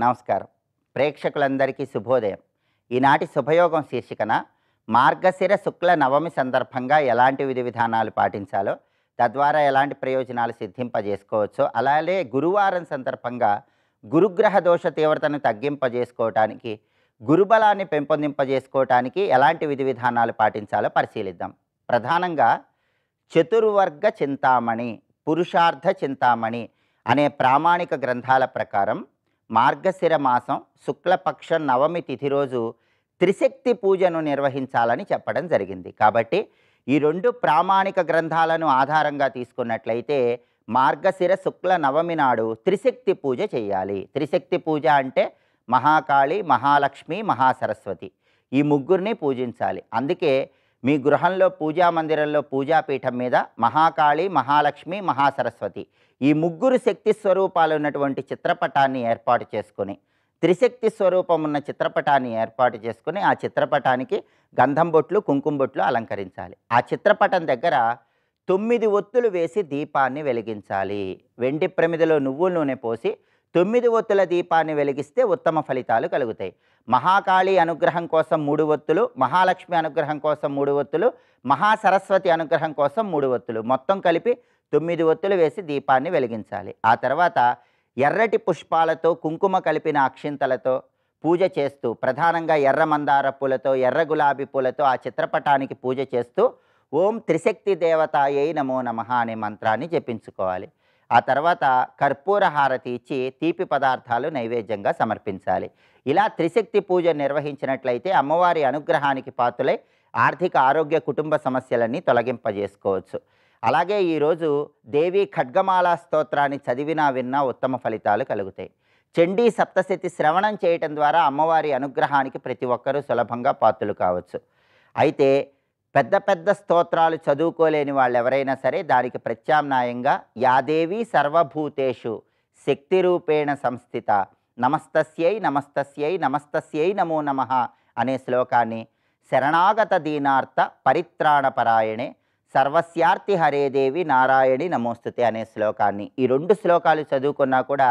నమస్కారం. ప్రేక్షకులందరికీ శుభోదయం. ఈనాటి శుభయోగం శీర్షికన మార్గశిర శుక్ల నవమి సందర్భంగా ఎలాంటి విధి విధానాలు పాటించాలో, తద్వారా ఎలాంటి ప్రయోజనాలు సిద్ధింపజేసుకోవచ్చో, అలాగే గురువారం సందర్భంగా గురుగ్రహ దోష తీవ్రతను తగ్గింపజేసుకోవటానికి, గురుబలాన్ని పెంపొందింపజేసుకోవటానికి ఎలాంటి విధి విధానాలు పాటించాలో పరిశీలిద్దాం. ప్రధానంగా చతుర్వర్గ చింతామణి, పురుషార్థ చింతామణి అనే ప్రామాణిక గ్రంథాల ప్రకారం మార్గశిర మాసం శుక్లపక్ష నవమి తిథి రోజు త్రిశక్తి పూజను నిర్వహించాలని చెప్పడం జరిగింది. కాబట్టి ఈ రెండు ప్రామాణిక గ్రంథాలను ఆధారంగా తీసుకున్నట్లయితే మార్గశిర శుక్ల నవమి నాడు త్రిశక్తి పూజ చేయాలి. త్రిశక్తి పూజ అంటే మహాకాళి, మహాలక్ష్మి, మహాసరస్వతి ఈ ముగ్గురిని పూజించాలి. అందుకే మీ గృహంలో పూజా మందిరంలో పూజాపీఠం మీద మహాకాళి, మహాలక్ష్మి, మహాసరస్వతి ఈ ముగ్గురు శక్తి స్వరూపాలు ఉన్నటువంటి చిత్రపటాన్ని ఏర్పాటు చేసుకొని, త్రిశక్తి స్వరూపం ఉన్న చిత్రపటాన్ని ఏర్పాటు చేసుకుని ఆ చిత్రపటానికి గంధం బొట్లు, కుంకుమ బొట్లు అలంకరించాలి. ఆ చిత్రపటం దగ్గర 9 ఒత్తులు వేసి దీపాన్ని వెలిగించాలి. వెండి ప్రమిదలో నువ్వుల నూనె పోసి 9 ఒత్తుల దీపాన్ని వెలిగిస్తే ఉత్తమ ఫలితాలు కలుగుతాయి. మహాకాళి అనుగ్రహం కోసం 3 ఒత్తులు, మహాలక్ష్మి అనుగ్రహం కోసం 3 ఒత్తులు, మహాసరస్వతి అనుగ్రహం కోసం 3 ఒత్తులు, మొత్తం కలిపి 9 ఒత్తులు వేసి దీపాన్ని వెలిగించాలి. ఆ తర్వాత ఎర్రటి పుష్పాలతో, కుంకుమ కలిపిన అక్షింతలతో పూజ చేస్తూ, ప్రధానంగా ఎర్ర మందార పూలతో, ఎర్ర గులాబీ పూలతో ఆ చిత్రపటానికి పూజ చేస్తూ ఓం త్రిశక్తి దేవతాయై నమో నమః అనే మంత్రాన్ని జపించుకోవాలి. ఆ తర్వాత కర్పూర హారతి ఇచ్చి తీపి పదార్థాలు నైవేద్యంగా సమర్పించాలి. ఇలా త్రిశక్తి పూజ నిర్వహించినట్లయితే అమ్మవారి అనుగ్రహానికి పాత్రులై ఆర్థిక, ఆరోగ్య, కుటుంబ సమస్యలన్నీ తొలగింపజేసుకోవచ్చు. అలాగే ఈరోజు దేవి ఖడ్గమాల స్తోత్రాన్ని చదివినా విన్నా ఉత్తమ ఫలితాలు కలుగుతాయి. చండీ సప్తశతి శ్రవణం చేయటం ద్వారా అమ్మవారి అనుగ్రహానికి ప్రతి ఒక్కరూ సులభంగా పాత్రులు కావచ్చు. అయితే పెద్ద పెద్ద స్తోత్రాలు చదువుకోలేని వాళ్ళు ఎవరైనా సరే దానికి ప్రత్యామ్నాయంగా యాదేవి సర్వభూతేషు శక్తి రూపేణ సంస్థిత నమస్తస్యై నమస్తస్యై నమస్తస్యై నమో నమః అనే శ్లోకాన్ని, శరణాగత దీనార్థ పరిత్రాణపరాయణే సర్వస్యార్తి హరేదేవి నారాయణి నమోస్తుతే అనే శ్లోకాన్ని, ఈ 2 శ్లోకాలు చదువుకున్నా కూడా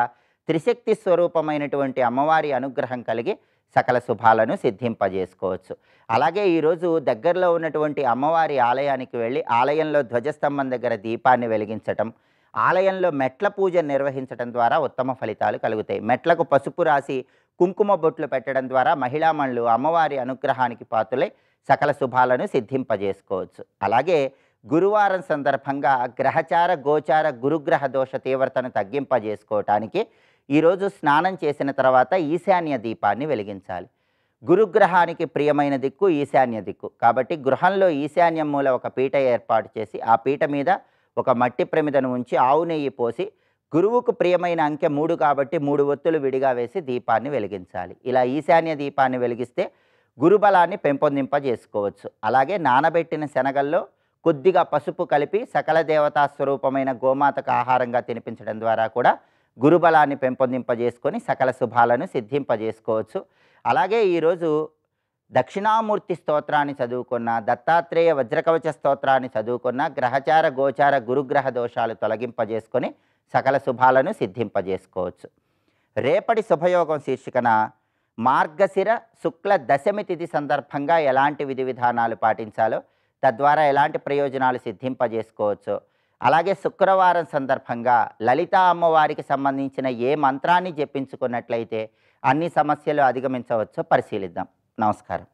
త్రిశక్తి స్వరూపమైనటువంటి అమ్మవారి అనుగ్రహం కలిగి సకల శుభాలను సిద్ధింపజేసుకోవచ్చు. అలాగే ఈరోజు దగ్గరలో ఉన్నటువంటి అమ్మవారి ఆలయానికి వెళ్ళి ఆలయంలో ధ్వజస్తంభం దగ్గర దీపాన్ని వెలిగించటం, ఆలయంలో మెట్ల పూజ నిర్వహించడం ద్వారా ఉత్తమ ఫలితాలు కలుగుతాయి. మెట్లకు పసుపు రాసి కుంకుమ బొట్లు పెట్టడం ద్వారా మహిళామణులు అమ్మవారి అనుగ్రహానికి పాత్రులై సకల శుభాలను సిద్ధింపజేసుకోవచ్చు. అలాగే గురువారం సందర్భంగా గ్రహచార, గోచార, గురుగ్రహ దోష తీవ్రతను తగ్గింపజేసుకోవటానికి ఈరోజు స్నానం చేసిన తర్వాత ఈశాన్య దీపాన్ని వెలిగించాలి. గురుగ్రహానికి ప్రియమైన దిక్కు ఈశాన్య దిక్కు. కాబట్టి గృహంలో ఈశాన్యం మూల ఒక పీట ఏర్పాటు చేసి ఆ పీట మీద ఒక మట్టి ప్రమిదను ఉంచి ఆవు నెయ్యి పోసి, గురువుకు ప్రియమైన అంకె 3 కాబట్టి 3 ఒత్తులు విడిగా వేసి దీపాన్ని వెలిగించాలి. ఇలా ఈశాన్య దీపాన్ని వెలిగిస్తే గురుబలాన్ని పెంపొందింపజేసుకోవచ్చు. అలాగే నానబెట్టిన శనగల్లో కొద్దిగా పసుపు కలిపి సకల దేవతా స్వరూపమైన గోమాతకు ఆహారంగా తినిపించడం ద్వారా కూడా గురుబలాన్ని పెంపొందింపజేసుకొని సకల శుభాలను సిద్ధింపజేసుకోవచ్చు. అలాగే ఈరోజు దక్షిణామూర్తి స్తోత్రాన్ని చదువుకున్న, దత్తాత్రేయ వజ్రకవచ స్తోత్రాన్ని చదువుకున్న గ్రహచార, గోచార, గురుగ్రహ దోషాలు తొలగింపజేసుకొని సకల శుభాలను సిద్ధింపజేసుకోవచ్చు. రేపటి శుభయోగం శీర్షికన మార్గశిర శుక్ల దశమి తిథి సందర్భంగా ఎలాంటి విధి విధానాలు పాటించాలో, తద్వారా ఎలాంటి ప్రయోజనాలు సిద్ధింపజేసుకోవచ్చో, అలాగే శుక్రవారం సందర్భంగా లలితా అమ్మవారికి సంబంధించిన ఏ మంత్రాన్ని జపించుకున్నట్లయితే అన్ని సమస్యలు అధిగమించవచ్చో పరిశీలిద్దాం. నమస్కారం.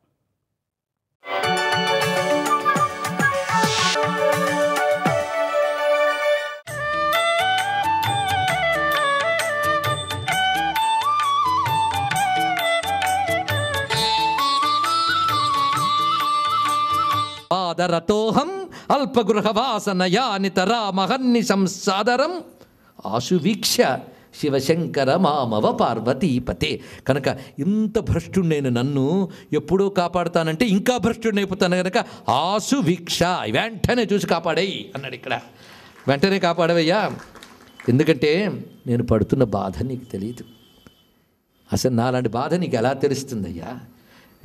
ఆదరతోహం అల్పగృహవాసనయా నితరామహర్నిశం సాదరం ఆశువీక్ష శివశంకర మామవ పార్వతీపతే. కనుక ఇంత భ్రష్టుడైన నన్ను ఎప్పుడూ కాపాడుతానంటే ఇంకా భ్రష్టుడైపోతాను కనుక ఆశువీక్ష వెంటనే చూసి కాపాడేయి అన్నాడు. ఇక్కడ వెంటనే కాపాడవయ్యా, ఎందుకంటే నేను పడుతున్న బాధ నీకు తెలియదు. అసలు నాలాంటి బాధ నీకు ఎలా తెలుస్తుందయ్యా?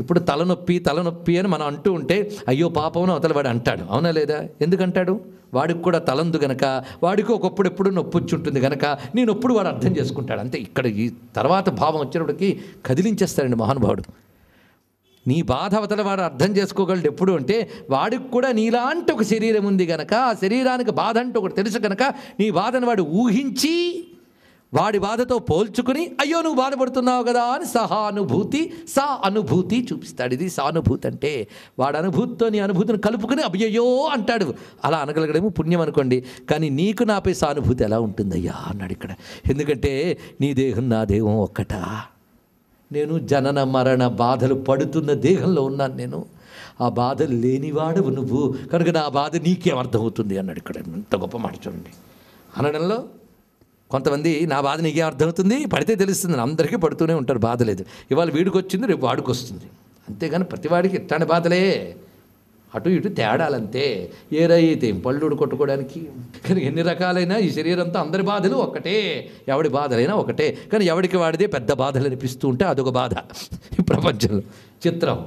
ఇప్పుడు తలనొప్పి అని మనం అంటూ ఉంటే అయ్యో పాపం అవతల వాడు అంటాడు, అవునా లేదా? ఎందుకంటాడు? వాడికి కూడా తలందు గనక, వాడికి ఒకప్పుడు ఎప్పుడు నొప్పి వచ్చి ఉంటుంది గనక నీ నొప్పుడు వాడు అర్థం చేసుకుంటాడు. అంతే. ఇక్కడ ఈ తర్వాత భావం వచ్చినప్పటికీ కదిలించేస్తాడండి మహానుభావుడు. నీ బాధ అవతల వాడు అర్థం చేసుకోగలడు ఎప్పుడు అంటే, వాడికి కూడా నీలాంటి ఒక శరీరం ఉంది గనక, ఆ శరీరానికి బాధ అంటే ఒకటి తెలుసు గనక నీ బాధను వాడు ఊహించి వాడి బాధతో పోల్చుకుని అయ్యో నువ్వు బాధపడుతున్నావు కదా అని అనుభూతి చూపిస్తాడు. ఇది సానుభూతి అంటే. వాడి అనుభూతితో నీ అనుభూతిని కలుపుకుని అయ్యయ్యో అంటాడు. అలా అనగలగడము పుణ్యం అనుకోండి. కానీ నీకు నాపై సానుభూతి ఎలా ఉంటుందయ్యా అన్నాడు ఇక్కడ. ఎందుకంటే నీ దేహం నా దేహం ఒక్కటా. నేను జనన మరణ బాధలు పడుతున్న దేహంలో ఉన్నాను. నేను ఆ బాధలు లేనివాడవు నువ్వు కనుక నా బాధ నీకేం అర్థమవుతుంది అన్నాడు ఇక్కడ. ఎంత గొప్ప మాట చూడండి. అనడంలో కొంతమంది నా బాధ నీకేం అర్థమవుతుంది, పడితే తెలుస్తుంది. అందరికీ పడుతూనే ఉంటారు, బాధ లేదు. ఇవాళ వీడికి వచ్చింది రేపు వాడికి వస్తుంది. అంతేగాని ప్రతివాడికి ఇట్లాంటి బాధలే, అటు ఇటు తేడాలంతే. ఏరైతే పళ్ళుడు కొట్టుకోవడానికి. కానీ ఎన్ని రకాలైనా ఈ శరీరంతో అందరి బాధలు ఒక్కటే, ఎవడి బాధలైనా ఒకటే. కానీ ఎవడికి వాడిదే పెద్ద బాధలు అనిపిస్తూ ఉంటే అదొక బాధ ఈ ప్రపంచంలో. చిత్రం.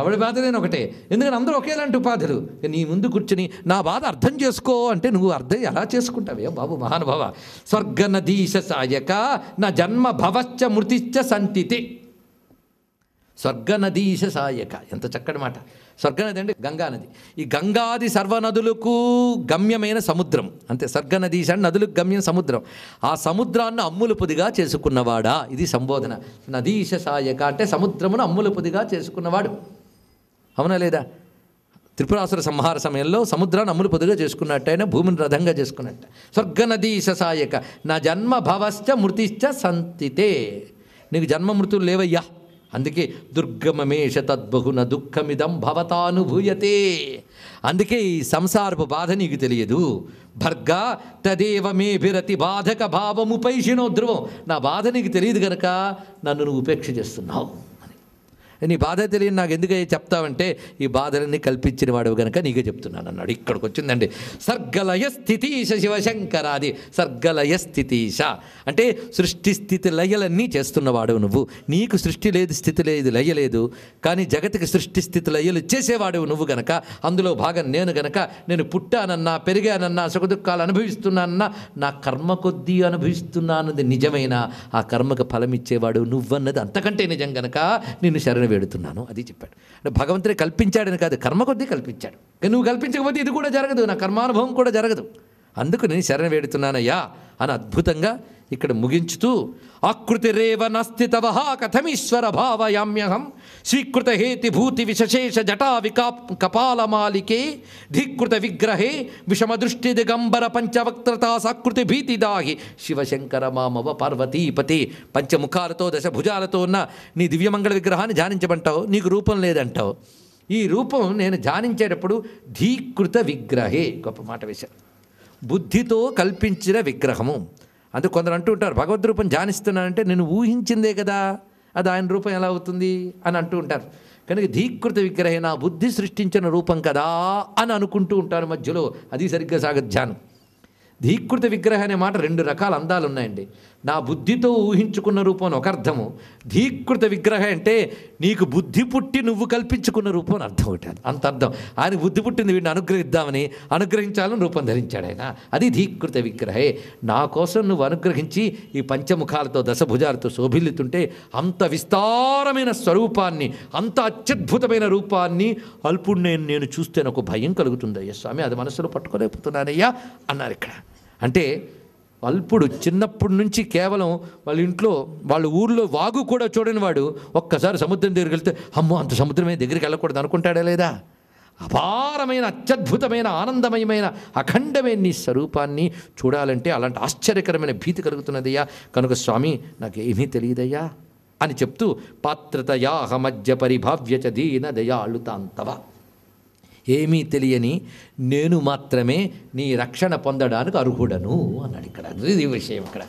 ఎవడి బాధలైనా ఒకటే, ఎందుకంటే అందరూ ఒకేలాంటి బాధలు. నీ ముందు కూర్చుని నా బాధ అర్థం చేసుకో అంటే నువ్వు అర్థం ఎలా చేసుకుంటావే బాబు మహానుభావ. స్వర్గ నదీశ సాయక నా జన్మ భవశ్చ మృతిశ్చ సంతితే. స్వర్గనదీశ సాయక, ఎంత చక్కటి మాట. స్వర్గనది అంటే గంగానది. ఈ గంగాది సర్వనదులకు గమ్యమైన సముద్రం. అంతే. స్వర్గనదీశ అంటే నదులకు గమ్యం సముద్రం. ఆ సముద్రాన్ని అమ్ముల పొదిగా చేసుకున్నవాడా, ఇది సంబోధన. నదీశ సాయక అంటే సముద్రమును అమ్ముల పొదిగా చేసుకున్నవాడు, అవునా లేదా? త్రిపురాసుర సంహార సమయంలో సముద్రాన్ని అమ్ములు పొదుగా చేసుకున్నట్టు, ఆయన భూమిని రథంగా చేసుకున్నట్టు. స్వర్గనదీశ సాయక నా జన్మ భవశ్చ మృతిశ్చ సంతితే. నీకు జన్మ మృతులు లేవయ్యా, అందుకే దుర్గమమేష తద్బహున దుఃఖమిదం భవతానుభూయతే. అందుకే ఈ సంసారపు బాధ నీకు తెలియదు. భర్గా తదేవ మేభిరతి బాధక భావముపైషినో ధ్రువం. నా బాధ నీకు తెలియదు గనక నన్ను నువ్వు ఉపేక్ష చేస్తున్నావు. నీ బాధ తెలియని నాకు ఎందుకు చెప్తావంటే ఈ బాధలన్నీ కల్పించిన వాడు కనుక నీకే చెప్తున్నాను అన్నాడు. ఇక్కడికి వచ్చిందండి సర్గలయ స్థితీశ శివశంకరాది. సర్గలయ స్థితీశ అంటే సృష్టి స్థితి లయలన్నీ చేస్తున్నవాడు నువ్వు. నీకు సృష్టి లేదు, స్థితి లేదు, లయ లేదు. కానీ జగతికి సృష్టి స్థితి లయలు చేసేవాడు నువ్వు గనక, అందులో భాగం నేను గనక, నేను పుట్టానన్నా పెరిగానన్నా సుఖదుఖాలు అనుభవిస్తున్నానన్నా నా కర్మ కొద్దీ అనుభవిస్తున్నానది నిజమైన ఆ కర్మకు ఫలమిచ్చేవాడు నువ్వన్నది అంతకంటే నిజం గనక నిన్ను శరణ వేడుతున్నాను. అది చెప్పాడు. అంటే భగవంతుడే కల్పించాడని కాదు, కర్మ కొద్దీ కల్పించాడు. కానీ నువ్వు కల్పించకపోతే ఇది కూడా జరగదు, నా కర్మానుభవం కూడా జరగదు. అందుకు నేను శరణ వేడుతున్నానయ్యా అని అద్భుతంగా ఇక్కడ ముగించుతూ ఆకృతిరేవ నాస్తి తవః కథమీశ్వర భావయామ్యహం స్వీకృత హేతిభూతి విశేష జటా కపాలమాలికే ధీకృత విగ్రహే విషమదృష్టి దిగంబర పంచవక్త్రతా సాకృతి భీతిదాహి శివశంకర మామవ పార్వతీపతి. పంచముఖాలతో దశభుజాలతో ఉన్న నీ దివ్యమంగళ విగ్రహాన్ని ధ్యానించమంటావు, నీకు రూపం లేదంటావు. ఈ రూపం నేను ధ్యానించేటప్పుడు ధీకృత విగ్రహే, గొప్ప మాట వేశారు. బుద్ధితో కల్పించిన విగ్రహము. అందుకు కొందరు అంటూ ఉంటారు భగవద్ రూపం ధ్యానిస్తున్నానంటే నేను ఊహించిందే కదా, అది ఆయన రూపం ఎలా అవుతుంది అని అంటూ ఉంటారు. కనుక ధీకృత విగ్రహే నా బుద్ధి సృష్టించిన రూపం కదా అని అనుకుంటూ ఉంటారు మధ్యలో. అది సరిగ్గా సాగదు ధ్యానం. ధీకృత విగ్రహ అనే మాట రెండు రకాల అందాలు ఉన్నాయండి. నా బుద్ధితో ఊహించుకున్న రూపం అని ఒక అర్థము, ధీకృత విగ్రహ అంటే నీకు బుద్ధి పుట్టి నువ్వు కల్పించుకున్న రూపం అని అర్థం ఒకటి. అంత అర్థం. ఆయన బుద్ధి పుట్టింది వీడిని అనుగ్రహిద్దామని, అనుగ్రహించాలని రూపం ధరించాడు ఆయన. అది ధీకృత విగ్రహే. నా కోసం నువ్వు అనుగ్రహించి ఈ పంచముఖాలతో దశభుజాలతో శోభిల్లుతుంటే అంత విస్తారమైన స్వరూపాన్ని, అంత అత్యద్భుతమైన రూపాన్ని అల్పుడు నేను చూస్తే నాకు భయం కలుగుతుంది అయ్యా స్వామి, అది మనసులో పట్టుకోలేకపోతున్నానయ్యా అన్నారు ఇక్కడ. అంటే అల్పుడు చిన్నప్పటి నుంచి కేవలం వాళ్ళ ఇంట్లో వాళ్ళ ఊర్లో వాగు కూడా చూడని వాడు ఒక్కసారి సముద్రం దగ్గరికి వెళ్తే అమ్మో అంత సముద్రమే దగ్గరికి వెళ్ళకూడదు అనుకుంటాడా లేదా? అపారమైన అత్యద్భుతమైన ఆనందమయమైన అఖండమైన నీ స్వరూపాన్ని చూడాలంటే అలాంటి ఆశ్చర్యకరమైన భీతి కలుగుతున్నదయ్యా. కనుక స్వామి నాకేమీ తెలియదయ్యా అని చెప్తూ పాత్రతయాహమజ్య పరిభావ్యచ దీన దయాళుతాంతవ. ఏమీ తెలియని నేను మాత్రమే నీ రక్షణ పొందడానికి అర్హుడను అన్నాడు ఇక్కడ. ఇది విషయం. ఇక్కడ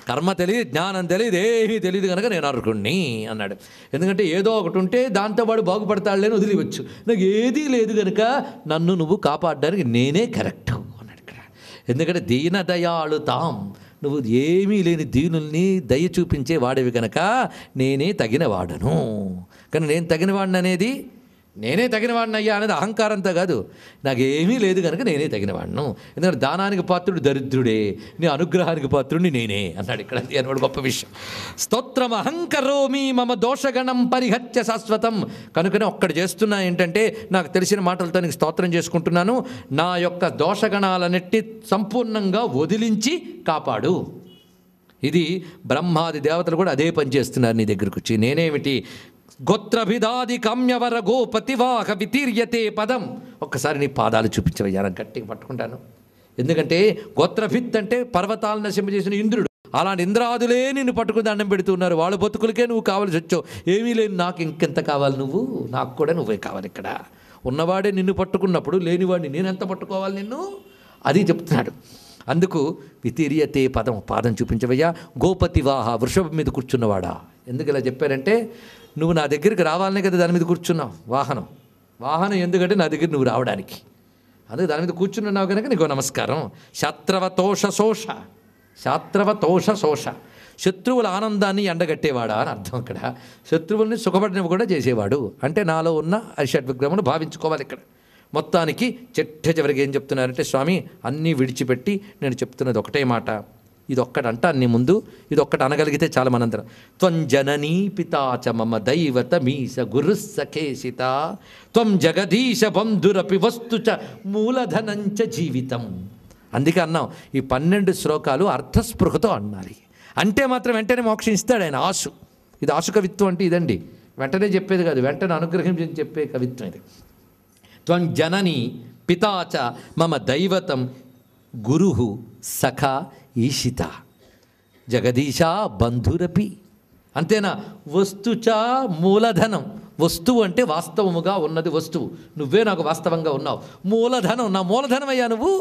కర్మ తెలియదు, జ్ఞానం తెలియదు, ఏమీ తెలియదు కనుక నేను అర్హుడిని అన్నాడు. ఎందుకంటే ఏదో ఒకటి ఉంటే దాంతో వాడు బాగుపడతాడులేని వదిలివచ్చు. నాకు ఏదీ లేదు కనుక నన్ను నువ్వు కాపాడడానికి నేనే కరెక్ట్ అన్నాడు ఇక్కడ. ఎందుకంటే దీనదయాళుతాం, నువ్వు ఏమీ లేని దీనుల్ని దయ చూపించే వాడివి గనక నేనే తగినవాడను. కానీ నేను తగినవాడిని అనేది, నేనే తగినవాడిని అయ్యా అనేది అహంకారంతో కాదు, నాకేమీ లేదు కనుక నేనే తగినవాడను. ఎందుకంటే దానానికి పాత్రుడు దరిద్రుడే, నీ అనుగ్రహానికి పాత్రుడిని నేనే అన్నాడు ఇక్కడ. అది అనవాడు గొప్ప విషయం. స్తోత్రం అహంకరోమి మమ దోషగణం పరిహత్య శాశ్వతం. కనుకనే ఒక్కడు చేస్తున్నా ఏంటంటే, నాకు తెలిసిన మాటలతో నీకు స్తోత్రం చేసుకుంటున్నాను, నా యొక్క దోషగణాలన్నిటి సంపూర్ణంగా వదిలించి కాపాడు. ఇది బ్రహ్మాది దేవతలు కూడా అదే పని చేస్తున్నారు నీ దగ్గరకు వచ్చి. నేనేమిటి గోత్రభిదాది కామ్యవర గోపతివాహ వితీర్యతే పదం. ఒక్కసారి నీ పాదాలు చూపించవయ్యా, నాకు గట్టిగా పట్టుకుంటాను. ఎందుకంటే గోత్రభిత్ అంటే పర్వతాలను నశింపజేసిన ఇంద్రుడు. అలాంటి ఇంద్రాదులే నిన్ను పట్టుకుని దండం పెడుతున్నారు. వాళ్ళ బతుకులకే నువ్వు కావాల్సి వచ్చావు. ఏమీ లేని నాకు ఇంకెంత కావాలి నువ్వు? నాకు కూడా నువ్వే కావాలి. ఇక్కడ ఉన్నవాడే నిన్ను పట్టుకున్నప్పుడు లేనివాడిని నేనెంత పట్టుకోవాలి నిన్ను? అది చెప్తున్నాడు. అందుకు వితీర్యతే పదం, పాదం చూపించవయ్యా. గోపతివాహ, వృషభం మీద కూర్చున్నవాడా. ఎందుకు ఇలా చెప్పారంటే, నువ్వు నా దగ్గరికి రావాలనే కదా దాని మీద కూర్చున్నావు. వాహనం ఎందుకంటే నా దగ్గర నువ్వు రావడానికి. అందుకే దాని మీద కూర్చున్నావు కనుక నీకు నమస్కారం. శాత్రవతోష శోష, శత్రువుల ఆనందాన్ని ఎండగట్టేవాడా అని అర్థం. అక్కడ శత్రువుల్ని సుఖపడినవి కూడా చేసేవాడు. అంటే నాలో ఉన్న షడ్విగ్రహమును భావించుకోవాలి. ఇక్కడ మొత్తానికి చివరికి ఏం చెప్తున్నారంటే, స్వామి అన్నీ విడిచిపెట్టి నేను చెప్తున్నది ఒకటే మాట, ఇదొక్కటంట అన్ని ముందు, ఇదొక్కటి అనగలిగితే చాలా మనందరం. త్వం జననీ పితాచ మమ దైవత మీస గురుస్సఖేసిత త్వం జగదీశ బంధురపి వస్తుచ మూలధనంచ జీవితం. అందుకే అన్నాం ఈ 12 శ్లోకాలు అర్థస్పృహతో అన్నారు. అంటే మాత్రం వెంటనే మోక్షం ఇస్తాడు ఆయన. ఆశు, ఇది ఆశు కవిత్వం అంటే ఇదండి. వెంటనే చెప్పేది కాదు, వెంటనే అనుగ్రహించి చెప్పే కవిత్వం ఇది. త్వం జనని పితాచ మమ దైవతం గురు సఖ ఈశిత జగదీశ బంధురపి. అంతేనా? వస్తుచ మూలధనం. వస్తువు అంటే వాస్తవముగా ఉన్నది వస్తువు. నువ్వే నాకు వాస్తవంగా ఉన్నావు. మూలధనం, నా మూలధనం అయ్యా నువ్వు.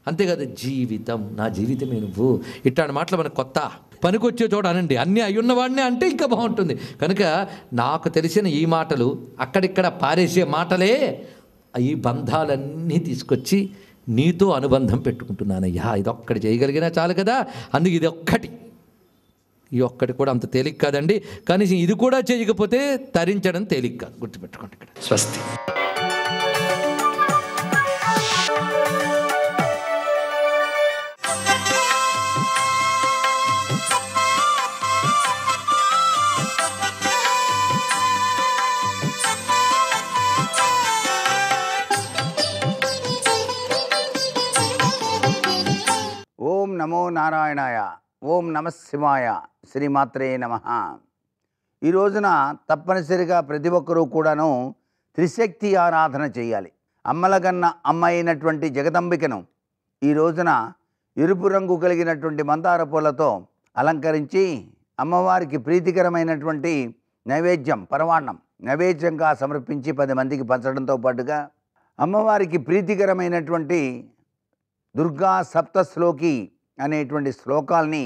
అంతేకాదు జీవితం, నా జీవితమే నువ్వు. ఇట్లాంటి మాటలు మనకు కొత్త, పనికొచ్చే చోట అనండి. అన్నీ అయ్యున్నవాడినే అంటే ఇంకా బాగుంటుంది. కనుక నాకు తెలిసిన ఈ మాటలు అక్కడిక్కడ పారేసే మాటలే ఈ బంధాలన్నీ తీసుకొచ్చి నీతో అనుబంధం పెట్టుకుంటున్నానయ్యా. ఇదొక్కటి చేయగలిగినా చాలు కదా. అందుకే ఈ ఒక్కటి కూడా అంత తేలిక కాదండి. కనీసం ఇది కూడా చేయకపోతే తరించడం తేలిక కాదు. గుర్తుపెట్టుకోండి. ఇక్కడ స్వస్తి. ఓం నమో నారాయణాయ. ఓం నమః శివాయ. శ్రీమాత్రే నమః. ఈ రోజున తప్పనిసరిగా ప్రతి ఒక్కరూ కూడాను త్రిశక్తి ఆరాధన చేయాలి. అమ్మలగన్న అమ్మ అయినటువంటి జగదంబికను ఈ రోజున ఎరుపు రంగు కలిగినటువంటి మందార పూలతో అలంకరించి అమ్మవారికి ప్రీతికరమైనటువంటి నైవేద్యం, పరమాన్నం నైవేద్యంగా సమర్పించి 10 మందికి పంచడంతో పాటుగా అమ్మవారికి ప్రీతికరమైనటువంటి దుర్గా సప్తశ్లోకి అనేటువంటి శ్లోకాల్ని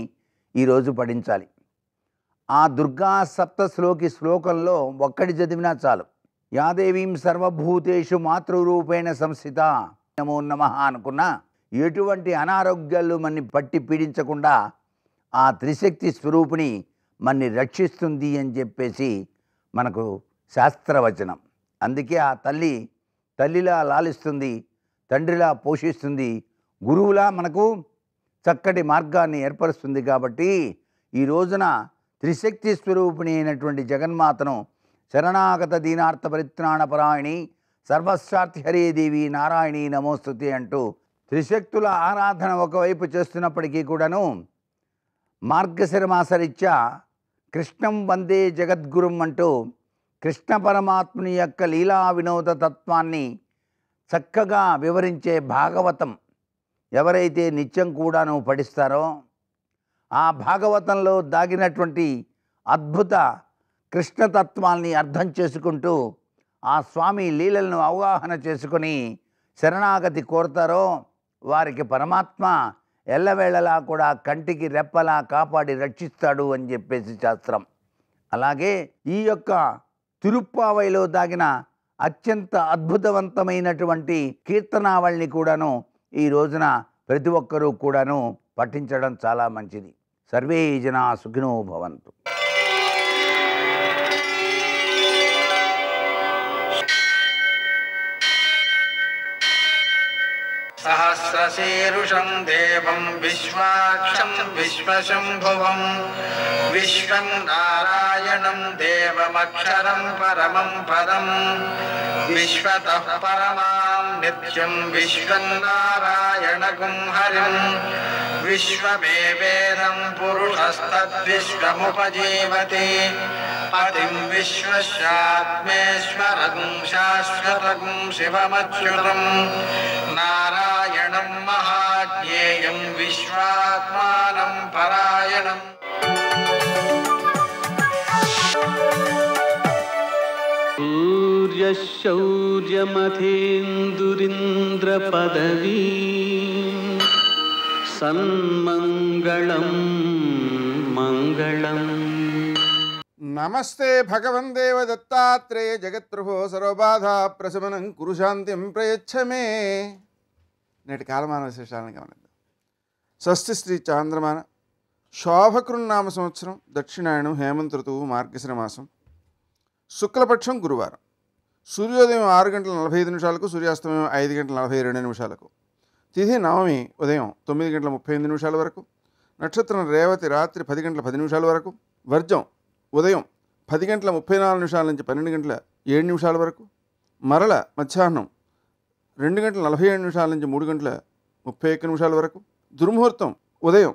ఈరోజు పఠించాలి. ఆ దుర్గా సప్తశ్లోకి శ్లోకంలో ఒక్కటి చదివినా చాలు. యాదేవీం సర్వభూతేషు మాతృరూపేణ సంస్థిత నమో నమః అనుకున్న ఎటువంటి అనారోగ్యాలు మన్ని పట్టి పీడించకుండా ఆ త్రిశక్తి స్వరూపిణి మన్ని రక్షిస్తుంది అని చెప్పేసి మనకు శాస్త్రవచనం. అందుకే ఆ తల్లిలా లాలిస్తుంది, తండ్రిలా పోషిస్తుంది, గురువులా మనకు చక్కటి మార్గాన్ని ఏర్పరుస్తుంది. కాబట్టి ఈ రోజున త్రిశక్తి స్వరూపిణి అయినటువంటి జగన్మాతను శరణాగత దీనార్థ పరిత్రాణ పరాయణి సర్వశార్థి దేవి నారాయణి నమోస్తుతే అంటూ త్రిశక్తుల ఆరాధన ఒకవైపు చేస్తున్నప్పటికీ కూడాను మార్గశిర మాసరీత్యా కృష్ణం వందే జగద్గురుం అంటూ కృష్ణ పరమాత్ముని యొక్క లీలా వినోద తత్వాన్ని చక్కగా వివరించే భాగవతం ఎవరైతే నిత్యం కూడాను పఠిస్తారో ఆ భాగవతంలో దాగినటువంటి అద్భుత కృష్ణతత్వాన్ని అర్థం చేసుకుంటూ ఆ స్వామి లీలలను అవగాహన చేసుకొని శరణాగతి కోరుతారో వారికి పరమాత్మ ఎల్లవేళలా కూడా కంటికి రెప్పలా కాపాడి రక్షిస్తాడు అని చెప్పేసి శాస్త్రం. అలాగే ఈ యొక్క తిరుప్పావైలో దాగిన అత్యంత అద్భుతవంతమైనటువంటి కీర్తనావళిని కూడాను ఈ రోజున ప్రతి ఒక్కరూ కూడాను పఠించడం చాలా మంచిది. సర్వే జనా సుఖినో భవంతు. సహస్రశీరుషం దేవం విశ్వాక్షం విశ్వశంభువం విశ్వం నారాయణం దేవమక్షరం పరమం పదం విశ్వతః పరమాం నిత్యం విశ్వం నారాయణగుం హరిం విశ్వమేవేదం పురుషస్తద్విశ్వముపజీవతి పతిం విశ్వస్యాత్మేశ్వరం శాశ్వతగుం శివమచ్యుతం నారాయణం మహాజ్ఞేయం విశ్వాత్మానం పరాయణం. సూర్యశౌర్యమథేందురింద్ర పదవీ సన్మంగళం మంగళం. నమస్తే భగవన్ దేవ దత్తాత్రేయ జగత్ప్రభో సర్వబాధా ప్రశమనం కురు శాంతిం ప్రయచ్చమే. నేటి కాలమాన విశేషాలను గమనిద్దాం. షష్ఠి శ్రీ చాంద్రమాన శోభకృన్నామ సంవత్సరం దక్షిణాయనం హేమంత ఋతువు మార్గశిర మాసం శుక్లపక్షం గురువారం. సూర్యోదయం 6:45 సూర్యాస్తమయం 5:42 తిథి నవమి ఉదయం 9:35 వరకు. నక్షత్రం రేవతి రాత్రి 10:10 వరకు. వర్జం ఉదయం 10:34 నుంచి 12:07 వరకు. మరల మధ్యాహ్నం 2:47 నుంచి 3:31 వరకు. దుర్ముహూర్తం ఉదయం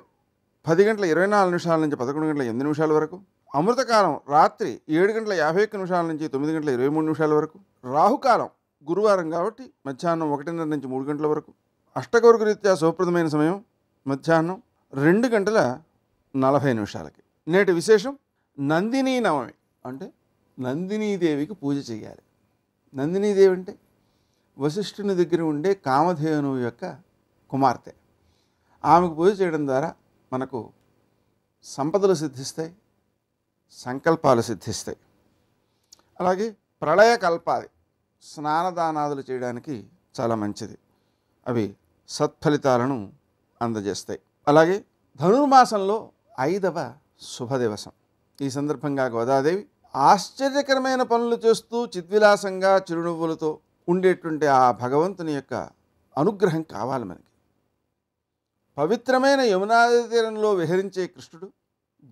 10:24 నుంచి 11:08 వరకు. అమృతకాలం రాత్రి 7:51 నుంచి 9:23 వరకు. రాహుకాలం గురువారం కాబట్టి మధ్యాహ్నం 1:30 నుంచి 3 గంటల వరకు. అష్టకౌర్గ రీత్యా శుభప్రదమైన సమయం మధ్యాహ్నం 2:40 నేటి విశేషం నందినీ నవమి. అంటే నందినీదేవికి పూజ చేయాలి. నందినీదేవి అంటే వశిష్ఠుని దగ్గర ఉండే కామధేనువు యొక్క కుమార్తె. ఆమెకు పూజ చేయడం ద్వారా మనకు సంపదలు సిద్ధిస్తాయి, సంకల్పాలు సిద్ధిస్తాయి. అలాగే ప్రళయకల్పాది స్నానదానాదులు చేయడానికి చాలా మంచిది. అవి సత్ఫలితాలను అందజేస్తాయి. అలాగే ధనుర్మాసంలో 5వ శుభదివసం. ఈ సందర్భంగా గోదాదేవి ఆశ్చర్యకరమైన పనులు చేస్తూ చిద్విలాసంగా చిరునవ్వులతో ఉండేటువంటి ఆ భగవంతుని యొక్క అనుగ్రహం కావాలి మనకి. పవిత్రమైన యమునాది తీరంలో విహరించే కృష్ణుడు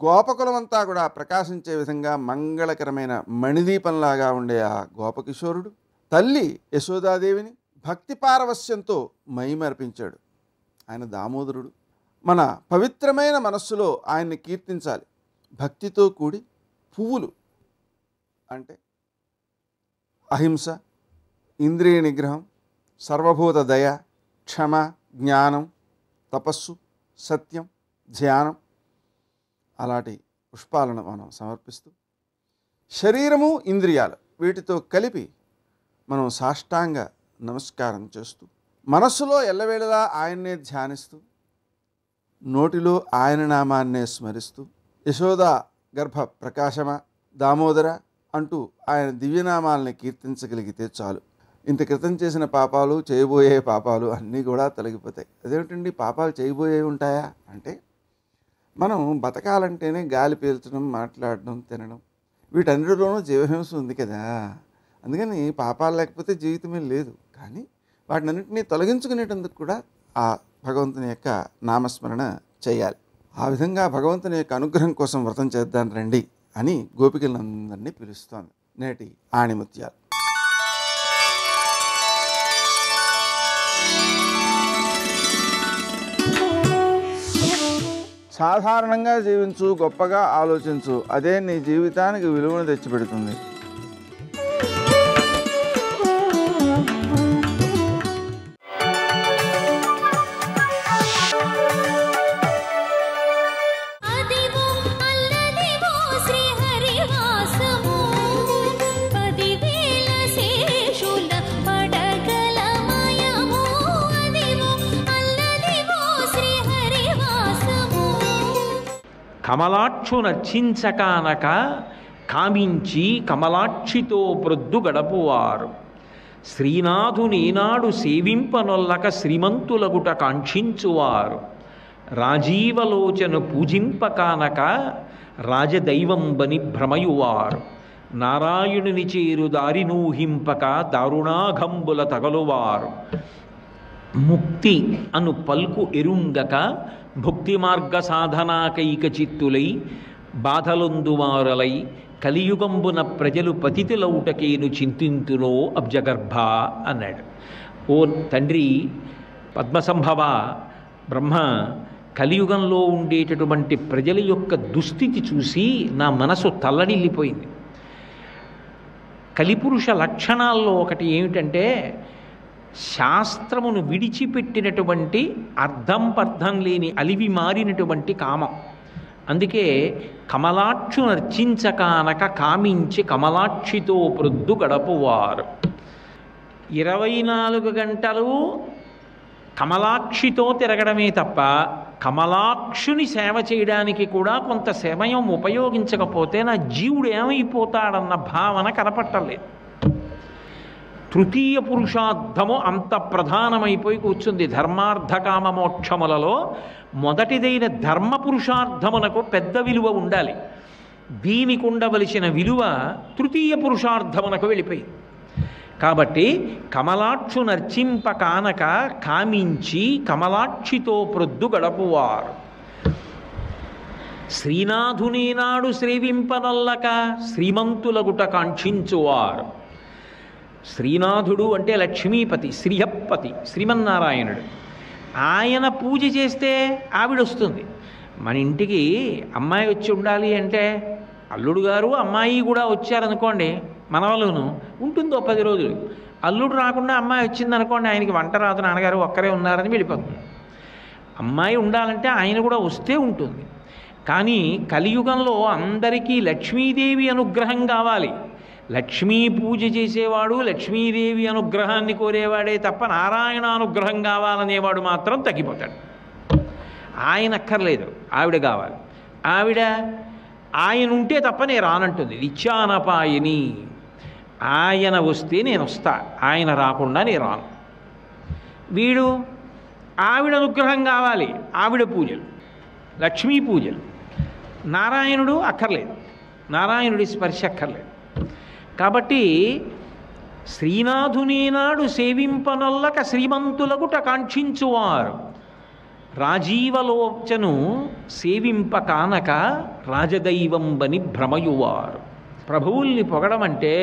గోపకులమంతా కూడా ప్రకాశించే విధంగా మంగళకరమైన మణిదీపంలాగా ఉండే ఆ గోపకిశోరుడు తల్లి యశోదాదేవిని భక్తి పారవస్యంతో మైమర్పించాడు. ఆయన దామోదరుడు. మన పవిత్రమైన మనస్సులో ఆయన్ని కీర్తించాలి. భక్తితో కూడి పువ్వులు అంటే అహింస, ఇంద్రియ నిగ్రహం, సర్వభూత దయ, క్షమ, జ్ఞానం, తపస్సు, సత్యం, ధ్యానం అలాంటి పుష్పాలను మనం సమర్పిస్తూ శరీరము ఇంద్రియాలు వీటితో కలిపి మనం సాష్టాంగ నమస్కారం చేస్తూ మనస్సులో ఎల్లవేళలా ఆయన్నే ధ్యానిస్తూ నోటిలో ఆయన నామాన్నే స్మరిస్తూ యశోద గర్భ ప్రకాశమ, దామోదర అంటూ ఆయన దివ్యనామాలని కీర్తించగలిగితే చాలు. ఇంత క్రితం చేసిన పాపాలు, చేయబోయే పాపాలు అన్నీ కూడా తొలగిపోతాయి. అదేమిటండి పాపాలు చేయబోయే ఉంటాయా అంటే మనం బతకాలంటేనే గాలి పీల్చడం, మాట్లాడడం, తినడం వీటన్నిటిలోనూ జీవహింస ఉంది కదా. అందుకని పాపాలు లేకపోతే జీవితమే లేదు. కానీ వాటినన్నింటినీ తొలగించుకునేటందుకు కూడా ఆ భగవంతుని యొక్క నామస్మరణ చేయాలి. ఆ విధంగా భగవంతుని యొక్క అనుగ్రహం కోసం వ్రతం చేద్దాం రండి అని గోపికలందరినీ పిలుస్తోంది నేటి ఆణిముత్యాలు. సాధారణంగా జీవించు, గొప్పగా ఆలోచించు, అదే నీ జీవితానికి విలువను తెచ్చిపెడుతుంది. కమలాక్షు నర్చించకానక కామించి కమలాక్షితో ప్రొద్దు గడపువారు శ్రీనాథునేనాడు సేవింపనొల్లక శ్రీమంతులగుట కాంక్షించువారు రాజీవలోచను పూజింపకానక రాజదైవంబని భ్రమయువారు నారాయణుని చేరు దారినూహింపక దారుణాఘంబుల తగలువారు ముక్తి అను పల్కు ఎరుంగక భుక్తి మార్గ సాధనాకైక చిత్తులై బాధలొందువారలై కలియుగంబున ప్రజలు పతితులౌటకేను చింతింతులో అబ్జగర్భ అన్నాడు. ఓ తండ్రి పద్మసంభవ, బ్రహ్మ కలియుగంలో ఉండేటటువంటి ప్రజల యొక్క దుస్థితి చూసి నా మనసు తల్లడిల్లిపోయింది. కలిపురుష లక్షణాల్లో ఒకటి ఏమిటంటే శాస్త్రమును విడిచిపెట్టినటువంటి అర్థం పర్థం లేని అలివి మారినటువంటి కామం. అందుకే కమలాక్షు నర్చించకానక కామించి కమలాక్షితో ప్రొద్దు గడపువారు. 24 గంటలు కమలాక్షితో తిరగడమే తప్ప కమలాక్షుని సేవ చేయడానికి కూడా కొంత సమయం ఉపయోగించకపోతే నా జీవుడు ఏమైపోతాడన్న భావన కనపట్టలేదు. తృతీయ పురుషార్థము అంత ప్రధానమైపోయి కూర్చుంది. ధర్మార్థ కామ మోక్షములలో మొదటిదైన ధర్మ పురుషార్థమునకు పెద్ద విలువ ఉండాలి. దీనికి ఉండవలసిన విలువ తృతీయ పురుషార్థమునకు వెళ్ళిపోయింది. కాబట్టి కమలాక్షు నర్చింప కానక కామించి కమలాక్షితో ప్రొద్దు గడపువారు. శ్రీనాథునేనాడు శ్రీవింపనల్లక శ్రీమంతులగుట కాంక్షించువారు. శ్రీనాథుడు అంటే లక్ష్మీపతి, శ్రీహప్పతి, శ్రీమన్నారాయణుడు. ఆయన పూజ చేస్తే ఆవిడొస్తుంది. మన ఇంటికి అమ్మాయి వచ్చి ఉండాలి అంటే అల్లుడు గారు అమ్మాయి కూడా వచ్చారనుకోండి, మనవలును ఉంటుందో 10 రోజులు. అల్లుడు రాకుండా అమ్మాయి వచ్చిందనుకోండి, ఆయనకి వంట రాదు, నాన్నగారు ఒక్కరే ఉన్నారని వెళ్ళిపోతుంది. అమ్మాయి ఉండాలంటే ఆయన కూడా వస్తే ఉంటుంది. కానీ కలియుగంలో అందరికీ లక్ష్మీదేవి అనుగ్రహం కావాలి. లక్ష్మీ పూజ చేసేవాడు లక్ష్మీదేవి అనుగ్రహాన్ని కోరేవాడే తప్ప నారాయణ అనుగ్రహం కావాలనేవాడు మాత్రం తగ్గిపోతాడు. ఆయన అక్కర్లేదు, ఆవిడ కావాలి. ఆయన ఉంటే తప్ప నేను రానంటుంది. నిత్యానపాయని. ఆయన వస్తే నేను వస్తా, ఆయన రాకుండా నేను రాను. వీడు ఆవిడ అనుగ్రహం కావాలి, ఆవిడ పూజలు, లక్ష్మీ పూజలు. నారాయణుడు అక్కర్లేదు, నారాయణుడి స్పర్శ అక్కర్లేదు. కాబట్టి శ్రీనాథునేనాడు సేవింపనొల్లక శ్రీమంతులగుట కాంక్షించువారు. రాజీవలోచను సేవింప కానక రాజదైవంబని భ్రమయువారు. ప్రభువుల్ని పొగడమంటే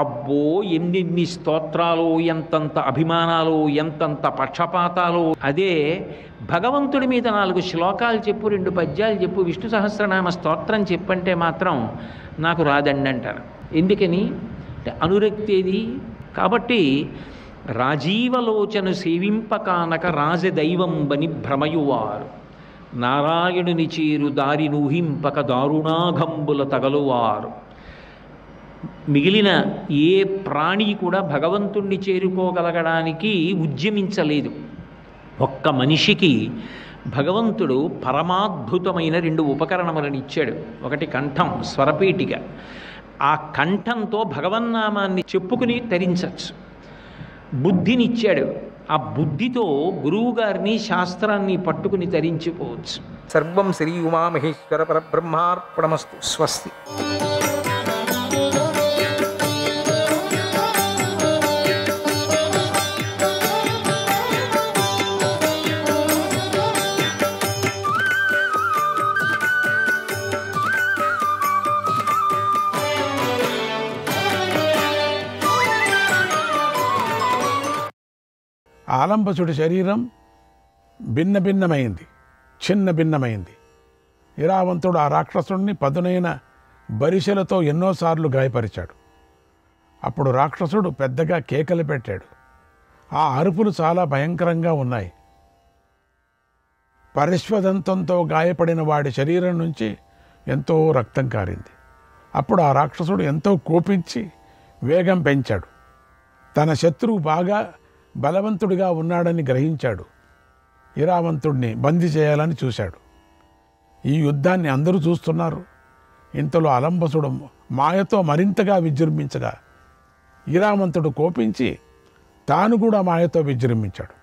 అబ్బో ఎన్నెన్ని స్తోత్రాలు, ఎంతంత అభిమానాలు, ఎంతంత పక్షపాతాలు. అదే భగవంతుడి మీద 4 శ్లోకాలు చెప్పు, 2 పద్యాలు చెప్పు, విష్ణు సహస్రనామ స్తోత్రం చెప్పంటే మాత్రం నాకు రాదండి అంటారు. ఎందుకని అంటే అనురక్తేది. కాబట్టి రాజీవలోచను సేవింపకానక రాజదైవంబని భ్రమయువారు. నారాయణుని చేరు దారి నూహింపక దారుణాఘంబుల తగలువారు. మిగిలిన ఏ ప్రాణి కూడా భగవంతుణ్ణి చేరుకోగలగడానికి ఉద్యమించలేదు. ఒక్క మనిషికి భగవంతుడు పరమాద్భుతమైన 2 ఉపకరణములను ఇచ్చాడు. ఒకటి కంఠం, స్వరపేటిక. ఆ కంఠంతో భగవన్నామాన్ని చెప్పుకుని తరించవచ్చు. బుద్ధినిచ్చాడు. ఆ బుద్ధితో గురువుగారిని శాస్త్రాన్ని పట్టుకుని తరించిపోవచ్చు. సర్వం శ్రీ ఉమామహేశ్వర పరబ్రహ్మార్పణమస్తు. స్వస్తి. ఆలంబసుడి శరీరం భిన్నమైంది, భిన్నమైంది. ఇరావంతుడు ఆ రాక్షసుడిని పదునైన బరిసెలతో ఎన్నోసార్లు గాయపరిచాడు. అప్పుడు రాక్షసుడు పెద్దగా కేకలు పెట్టాడు. ఆ అరుపులు చాలా భయంకరంగా ఉన్నాయి. పరిశ్వదంతంతో గాయపడిన వాడి శరీరం నుంచి ఎంతో రక్తం కారింది. అప్పుడు ఆ రాక్షసుడు ఎంతో కోపించి వేగం పెంచాడు. తన శత్రువు బాగా బలవంతుడిగా ఉన్నాడని గ్రహించాడు. ఇరావంతుడిని బందీ చేయాలని చూశాడు. ఈ యుద్ధాన్ని అందరూ చూస్తున్నారు. ఇంతలో అలంబసుడు మాయతో మరింతగా విజృంభించగా ఇరావంతుడు కోపించి తాను కూడా మాయతో విజృంభించాడు.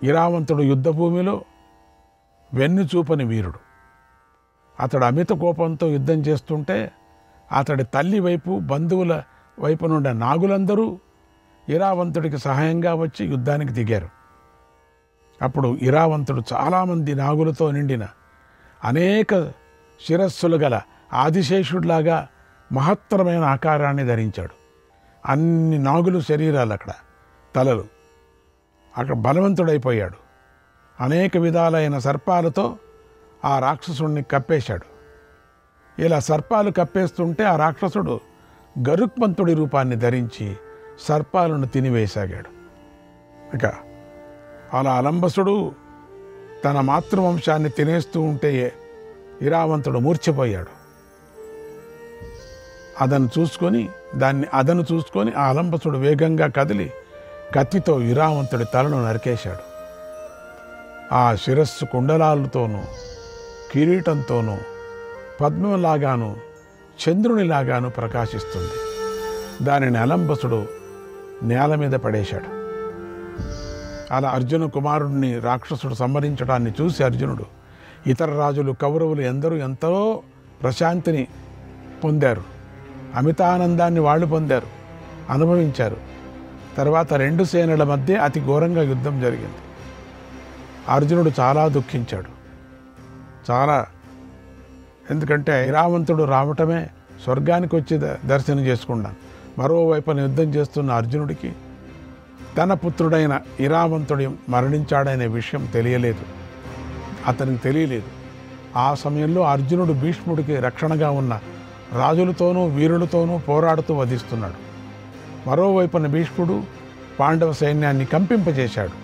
ఇరావంతుడు యుద్ధభూమిలో వెన్నుచూపని వీరుడు. అతడు అమిత కోపంతో యుద్ధం చేస్తుంటే అతడి తల్లి వైపు, బంధువుల వైపు నుండి నాగులందరూ ఇరావంతుడికి సహాయంగా వచ్చి యుద్ధానికి దిగారు. అప్పుడు ఇరావంతుడు చాలామంది నాగులతో నిండిన అనేక శిరస్సులు గల ఆదిశేషుడిలాగా మహత్తరమైన ఆకారాన్ని ధరించాడు. అన్ని నాగులు శరీరాలు అక్కడ, తలలు. అక్కడ బలవంతుడైపోయాడు. అనేక విధాలైన సర్పాలతో ఆ రాక్షసుడిని కప్పేశాడు. ఇలా సర్పాలు కప్పేస్తుంటే ఆ రాక్షసుడు గరుక్మంతుడి రూపాన్ని ధరించి సర్పాలను తినివేసాగాడు. ఇక అలా అలంబసుడు తన మాతృవంశాన్ని తినేస్తూ ఉంటే ఇరావంతుడు మూర్ఛపోయాడు. అదను చూసుకొని ఆ అలంబసుడు వేగంగా కదిలి కత్తితో ఇరావంతుడి తలను నరికేశాడు. ఆ శిరస్సు కుండలాలతోనూ కిరీటంతోనూ పద్మంలాగాను చంద్రునిలాగాను ప్రకాశిస్తుంది. దానిని అలంబసుడు నేల మీద పడేశాడు. అలా అర్జున కుమారుడిని రాక్షసుడు సంహరించడాన్ని చూసి అర్జునుడు, ఇతర రాజులు, కౌరవులు ఎంతో ప్రశాంతిని పొందారు. అమితానందాన్ని వాళ్ళు పొందారు, అనుభవించారు. తర్వాత రెండు సేనల మధ్య అతి ఘోరంగా యుద్ధం జరిగింది. అర్జునుడు చాలా దుఃఖించాడు. ఎందుకంటే ఇరావంతుడు రావటమే స్వర్గానికి వచ్చి దర్శనం చేసుకున్నాను. మరోవైపున యుద్ధం చేస్తున్న అర్జునుడికి తన పుత్రుడైన ఇరావంతుడు మరణించాడనే విషయం అతనికి తెలియలేదు. ఆ సమయంలో అర్జునుడు భీష్ముడికి రక్షణగా ఉన్న రాజులతోనూ వీరులతోనూ పోరాడుతూ వధిస్తున్నాడు. మరోవైపున భీష్ముడు పాండవ సైన్యాన్ని కంపింపజేశాడు.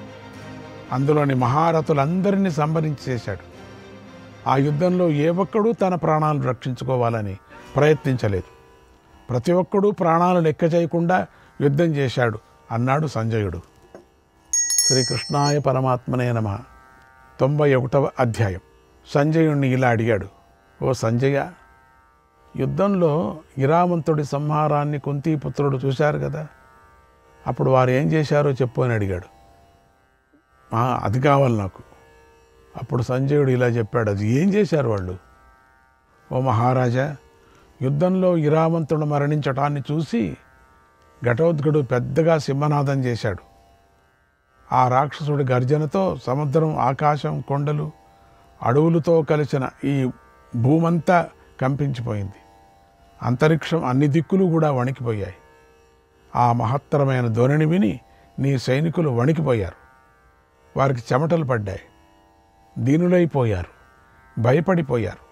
అందులోని మహారథులందరినీ సంహరించేశాడు. ఆ యుద్ధంలో ఏ ఒక్కడూ తన ప్రాణాలు రక్షించుకోవాలని ప్రయత్నించలేదు. ప్రతి ఒక్కడూ ప్రాణాలు లెక్క చేయకుండా యుద్ధం చేశాడు అన్నాడు సంజయుడు. శ్రీకృష్ణాయ పరమాత్మనే నమః. 91వ అధ్యాయం. సంజయుణ్ణి ఇలా అడిగాడు, ఓ సంజయ, యుద్ధంలో ఇరావంతుడి సంహారాన్ని కుంతీపుత్రుడు చూశారు కదా, అప్పుడు వారు ఏం చేశారో చెప్పు అని అడిగాడు. అది కావాలి నాకు. అప్పుడు సంజయుడు ఇలా చెప్పాడు, అది ఏం చేశారు వాళ్ళు? ఓ మహారాజా, యుద్ధంలో ఇరావంతుడు మరణించటాన్ని చూసి ఘటోత్కచుడు పెద్దగా సింహనాదం చేశాడు. ఆ రాక్షసుడి గర్జనతో సముద్రం, ఆకాశం, కొండలు, అడవులతో కలిసిన ఈ భూమంతా కంపించిపోయింది. అంతరిక్షం, అన్ని దిక్కులు కూడా వణికిపోయాయి. ఆ మహత్తరమైన ధ్వనిని విని నీ సైనికులు వణికిపోయారు. వారికి చెమటలు పడ్డాయి, దీనులైపోయారు, భయపడిపోయారు.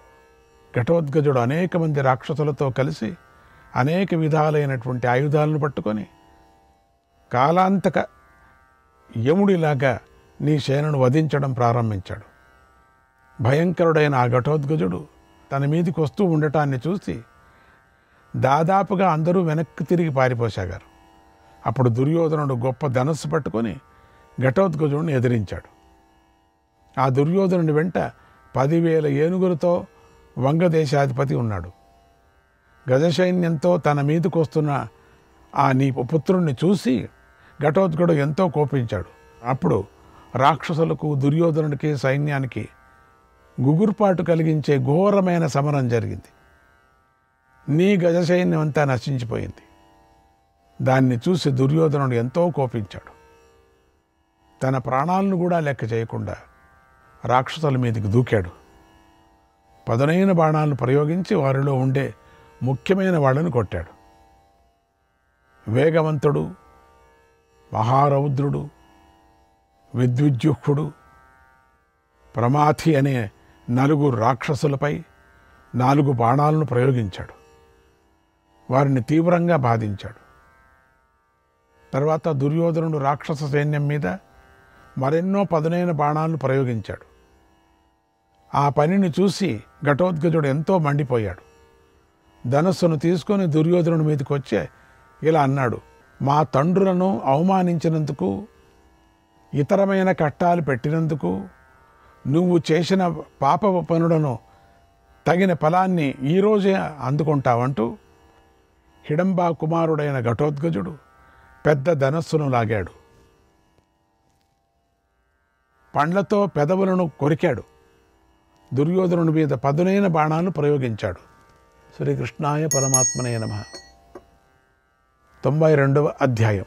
ఘటోత్కచుడు అనేక మంది రాక్షసులతో కలిసి అనేక విధాలైనటువంటి ఆయుధాలను పట్టుకొని కాలాంతక యముడిలాగా నీ సేనను వధించడం ప్రారంభించాడు. భయంకరుడైన ఆ ఘటోత్కచుడు తన మీదికి వస్తూ ఉండటాన్ని చూసి దాదాపుగా అందరూ వెనక్కి తిరిగి పారిపోసాగారు. అప్పుడు దుర్యోధనుడు గొప్ప ధనస్సు పట్టుకొని ఘటోత్కచుడిని ఎదిరించాడు. ఆ దుర్యోధనుడి వెంట 10,000 ఏనుగులతో వంగదేశాధిపతి ఉన్నాడు. గజసైన్యంతో తన మీదకు వస్తున్న ఆ నీ పుత్రుణ్ణి చూసి ఘటోత్కచుడు ఎంతో కోపించాడు. అప్పుడు రాక్షసులకు, దుర్యోధనుడికి, సైన్యానికి గుగుర్పాటు కలిగించే ఘోరమైన సమరం జరిగింది. నీ గజసైన్యం అంతా నశించిపోయింది. దాన్ని చూసి దుర్యోధనుడు ఎంతో కోపించాడు. తన ప్రాణాలను కూడా లెక్క చేయకుండా రాక్షసుల మీదకి దూకాడు. పదునైన బాణాలను ప్రయోగించి వారిలో ఉండే ముఖ్యమైన వాళ్ళను కొట్టాడు. వేగవంతుడు, మహారౌద్రుడు, విద్యుజ్జుహుడు, ప్రమాథి అనే 4 రాక్షసులపై 4 బాణాలను ప్రయోగించాడు. వారిని తీవ్రంగా బాధించాడు. తర్వాత దుర్యోధనుడు రాక్షస సైన్యం మీద మరెన్నో పదునైన బాణాలను ప్రయోగించాడు. ఆ పనిని చూసి ఘటోత్కచుడు ఎంతో మండిపోయాడు. ధనస్సును తీసుకొని దుర్యోధనుడి మీదకి వచ్చే ఇలా అన్నాడు, మా తండ్రులను అవమానించినందుకు, ఇతరమైన కట్టాలు పెట్టినందుకు, నువ్వు చేసిన పాప పనులను తగిన ఫలాన్ని ఈరోజే అందుకుంటావంటూ హిడంబా కుమారుడైన ఘటోత్కచుడు పెద్ద ధనస్సును లాగాడు. పండ్లతో పెదవులను కొరికాడు. దుర్యోధనుడి మీద పదునైన బాణాలను ప్రయోగించాడు. శ్రీకృష్ణాయ పరమాత్మనే నమః. 92వ అధ్యాయం.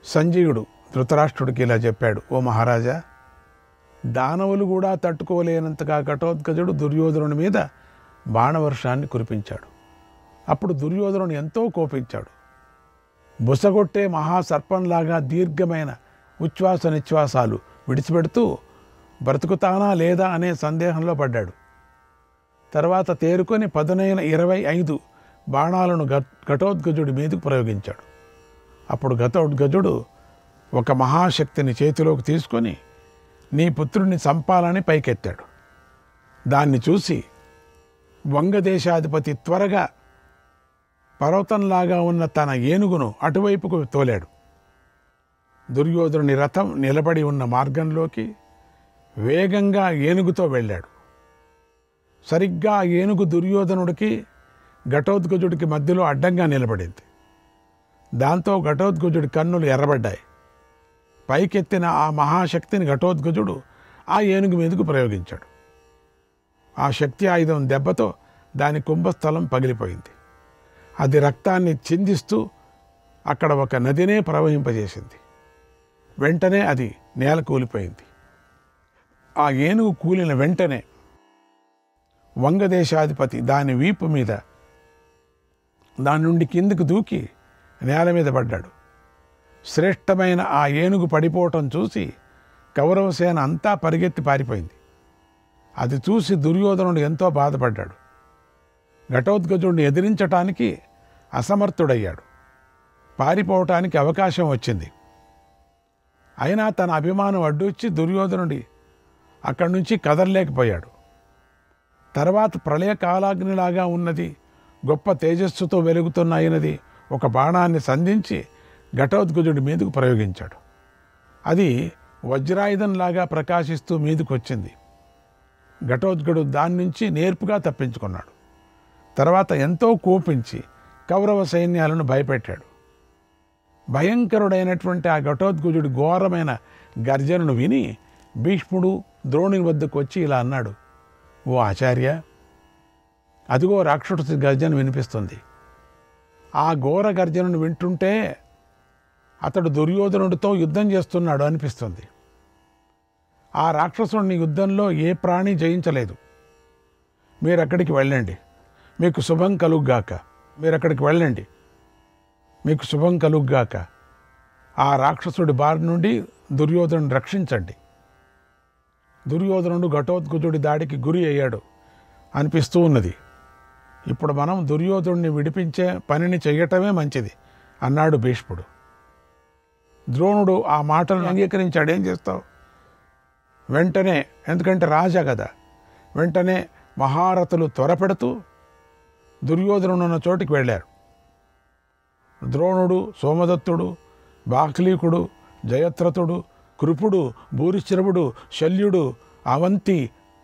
సంజయుడు ధృతరాష్ట్రుడికి ఇలా చెప్పాడు: ఓ మహారాజా, దానవులు కూడా తట్టుకోలేనంతగా ఘటోత్కచుడు దుర్యోధనుడి మీద బాణవర్షాన్ని కురిపించాడు. అప్పుడు దుర్యోధనుడు ఎంతో కోపించాడు. బుసగొట్టే మహాసర్పంలాగా దీర్ఘమైన ఉచ్ఛ్వాస నిశ్వాసాలు విడిచిపెడుతూ బ్రతుకుతానా లేదా అనే సందేహంలో పడ్డాడు. తర్వాత తేరుకొని పదునైన 25 బాణాలను ఘటోత్కచుడి మీదకు ప్రయోగించాడు. అప్పుడు ఘటోత్కచుడు ఒక మహాశక్తిని చేతిలోకి తీసుకొని నీ పుత్రుడిని చంపాలని పైకెత్తాడు. దాన్ని చూసి వంగదేశాధిపతి త్వరగా పర్వతంలాగా ఉన్న తన ఏనుగును అటువైపుకు తోలాడు. దుర్యోధనుని రథం నిలబడి ఉన్న మార్గంలోకి వేగంగా ఏనుగుతో వెళ్ళాడు. సరిగ్గా ఆ ఏనుగు దుర్యోధనుడికి ఘటోత్కచుడికి మధ్యలో అడ్డంగా నిలబడింది. దాంతో ఘటోత్కచుడి కన్నులు ఎర్రబడ్డాయి. పైకెత్తిన ఆ మహాశక్తిని ఘటోత్కచుడు ఆ ఏనుగు మీదకు ప్రయోగించాడు. ఆ శక్తి ఆయుధం దెబ్బతో దాని కుంభస్థలం పగిలిపోయింది. అది రక్తాన్ని చిందిస్తూ అక్కడ ఒక నదినే ప్రవహింపజేసింది. వెంటనే అది నేల కూలిపోయింది. ఆ ఏనుగు కూలిన వెంటనే వంగదేశాధిపతి దాని వీపు మీద దాని నుండి కిందకు దూకి నేల మీద పడ్డాడు. శ్రేష్టమైన ఆ ఏనుగు పడిపోవటం చూసి కౌరవసేన అంతా పరిగెత్తి పారిపోయింది. అది చూసి దుర్యోధనుడు ఎంతో బాధపడ్డాడు. ఘటోత్కచుడిని ఎదిరించటానికి అసమర్థుడయ్యాడు. పారిపోవటానికి అవకాశం వచ్చింది. అయినా తన అభిమానం అడ్డొచ్చి దుర్యోధనుడి అక్కడి నుంచి కదలలేకపోయాడు. తర్వాత ప్రళయకాలాగ్నిలాగా ఉన్నది, గొప్ప తేజస్సుతో వెలుగుతున్న అయినది ఒక బాణాన్ని సంధించి ఘటోత్కచుడి మీదకు ప్రయోగించాడు. అది వజ్రాయుధంలాగా ప్రకాశిస్తూ మీదకు వచ్చింది. ఘటోత్కచుడు దాని నుంచి నేర్పుగా తప్పించుకున్నాడు. తర్వాత ఎంతో కోపించి కౌరవ సైన్యాలను భయపెట్టాడు. భయంకరుడైనటువంటి ఆ ఘటోత్కచుడి ఘోరమైన గర్జనను విని భీష్ముడు ద్రోణుని వద్దకు వచ్చి ఇలా అన్నాడు: ఓ ఆచార్య, అదిగో రాక్షసుడి గర్జన వినిపిస్తుంది. ఆ ఘోర గర్జనను వింటుంటే అతడు దుర్యోధనుడితో యుద్ధం చేస్తున్నాడు అనిపిస్తుంది. ఆ రాక్షసుడిని యుద్ధంలో ఏ ప్రాణి జయించలేదు. మీరు అక్కడికి వెళ్ళండి, మీకు శుభం కలుగ్గాక. మీరు అక్కడికి వెళ్ళండి, మీకు శుభం కలుగ్గాక. ఆ రాక్షసుడి బారి నుండి దుర్యోధనుని రక్షించండి. దుర్యోధనుడు ఘటోత్కచుడి దాడికి గురి అయ్యాడు అనిపిస్తూ ఉన్నది. ఇప్పుడు మనం దుర్యోధనుడిని విడిపించే పనిని చెయ్యటమే మంచిది అన్నాడు భీష్ముడు. ద్రోణుడు ఆ మాటలను అంగీకరించాడు. ఏం చేస్తావు? వెంటనే, ఎందుకంటే రాజా కదా, వెంటనే మహారథులు త్వరపెడుతూ దుర్యోధనుడున్న చోటికి వెళ్ళారు. ద్రోణుడు, సోమదత్తుడు, బాక్లీకుడు, జయత్రథుడు, కృపుడు, భూరిశ్రవుడు, శల్యుడు, అవంతి,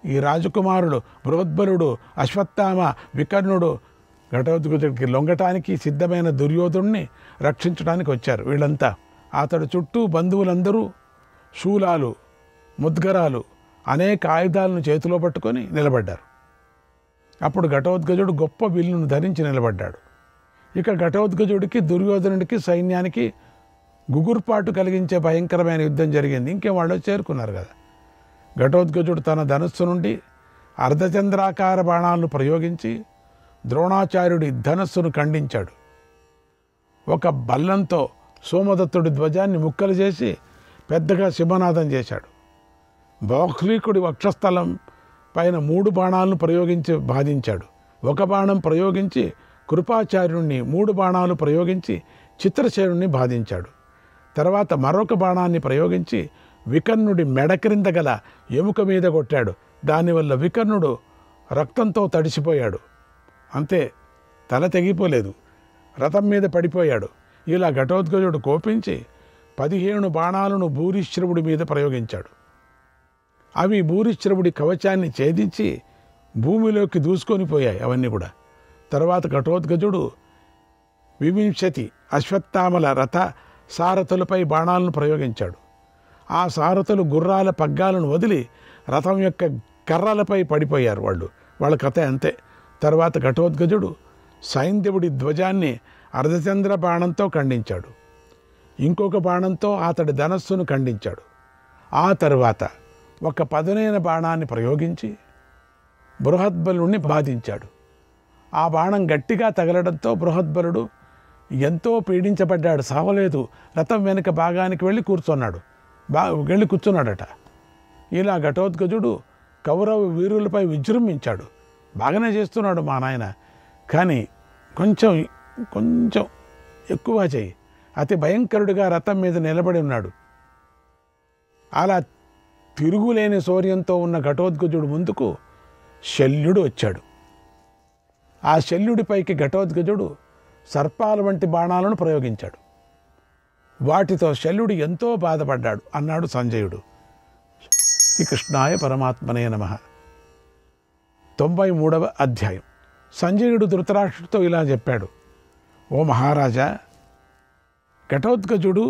ఈ రాజకుమారుడు, బృహద్బలుడు, అశ్వత్థామ, వికర్ణుడు ఘటోత్కచుడికి లొంగటానికి సిద్ధమైన దుర్యోధనుడిని రక్షించడానికి వచ్చారు. వీళ్ళంతా అతడు చుట్టూ బంధువులందరూ శూలాలు, ముద్గరాలు, అనేక ఆయుధాలను చేతిలో పట్టుకొని నిలబడ్డారు. అప్పుడు ఘటోత్కచుడు గొప్ప విల్లును ధరించి నిలబడ్డాడు. ఇక ఘటోత్కచుడికి దుర్యోధనుడికి సైన్యానికి గుగుర్పాటు కలిగించే భయంకరమైన యుద్ధం జరిగింది. ఇంకేం వాళ్ళు చేరుకున్నారు కదా. ఘటోత్కచుడు తన ధనుస్సు నుండి అర్ధచంద్రాకార బాణాలను ప్రయోగించి ద్రోణాచార్యుడి ధనస్సును ఖండించాడు. ఒక బల్లంతో సోమదత్తుడి ధ్వజాన్ని ముక్కలు చేసి పెద్దగా సింహనాదం చేశాడు. బాహ్లీకుడి వక్షస్థలం పైన 3 బాణాలను ప్రయోగించి బాధించాడు. ఒక బాణం ప్రయోగించి కృపాచార్యుణ్ణి, 3 బాణాలు ప్రయోగించి చిత్రసేనుణ్ణి బాధించాడు. తర్వాత మరొక బాణాన్ని ప్రయోగించి వికర్ణుడి మెడ క్రింద గల ఎముక మీద కొట్టాడు. దానివల్ల వికర్ణుడు రక్తంతో తడిసిపోయాడు. అంతే, తల తెగిపోలేదు, రథం మీద పడిపోయాడు. ఇలా ఘటోత్కచుడు కోపించి 15 బాణాలను భూరిశ్రవుడి మీద ప్రయోగించాడు. అవి భూరిశ్రవుడి కవచాన్ని ఛేదించి భూమిలోకి దూసుకొని పోయాయి అవన్నీ కూడా. తర్వాత ఘటోత్కచుడు 20 అశ్వత్థామల రథ సారథులపై బాణాలను ప్రయోగించాడు. ఆ సారథులు గుర్రాల పగ్గాలను వదిలి రథం యొక్క కర్రలపై పడిపోయారు వాళ్ళు. వాళ్ళ కథ అంతే. తర్వాత ఘటోత్కచుడు సైంధవుడి ధ్వజాన్ని అర్ధచంద్ర బాణంతో ఖండించాడు. ఇంకొక బాణంతో అతడి ధనస్సును ఖండించాడు. ఆ తర్వాత ఒక పదునైన బాణాన్ని ప్రయోగించి బృహద్బలుణ్ణి బాధించాడు. ఆ బాణం గట్టిగా తగలడంతో బృహద్బలుడు ఎంతో పీడించబడ్డాడు. సావలేదు. రథం వెనుక భాగానికి వెళ్ళి కూర్చున్నాడట. ఇలా ఘటోత్కచుడు కౌరవ వీరులపై విజృంభించాడు. బాగానే చేస్తున్నాడు మా నాయన, కానీ కొంచెం ఎక్కువ చేయి. అతి భయంకరుడిగా రథం మీద నిలబడి ఉన్నాడు. అలా తిరుగులేని శౌర్యంతో ఉన్న ఘటోత్కచుడు ముందుకు శల్యుడు వచ్చాడు. ఆ శల్యుడిపైకి ఘటోత్కచుడు సర్పాల వంటి బాణాలను ప్రయోగించాడు. వాటితో శల్యుడు ఎంతో బాధపడ్డాడు అన్నాడు సంజయుడు. శ్రీకృష్ణాయ పరమాత్మనే నమః. 93వ అధ్యాయం. సంజయుడు ధృతరాష్ట్రుడితో ఇలా చెప్పాడు. ఓ మహారాజా, ఘటోత్కచుడు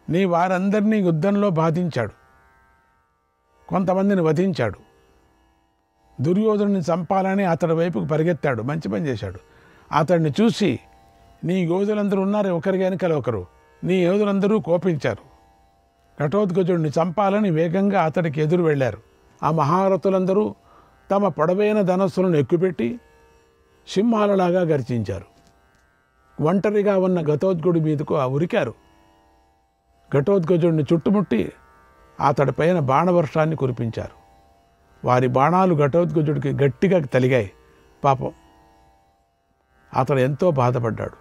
నీ వారందరినీ యుద్ధంలో బాధించాడు. కొంతమందిని వధించాడు. దుర్యోధనుని చంపాలని అతడి వైపుకు పరిగెత్తాడు. మంచి పని చేశాడు. అతడిని చూసి నీ యోధులందరూ ఉన్నారు, ఒకరి వెనకాల ఒకరు. నీ యోధులందరూ కోపించారు. ఘటోత్కచుడిని చంపాలని వేగంగా అతడికి ఎదురు వెళ్ళారు. ఆ మహారథులందరూ తమ పొడవైన ధనస్సులను ఎక్కుపెట్టి సింహాలలాగా గర్జించారు. ఒంటరిగా ఉన్న ఘటోత్కచుడి మీదకు ఉరికారు. ఘటోత్కచుడిని చుట్టుముట్టి అతడిపైన బాణవర్షాన్ని కురిపించారు. వారి బాణాలు ఘటోత్కచుడికి గట్టిగా తలిగాయి. పాపం అతడు ఎంతో బాధపడ్డాడు.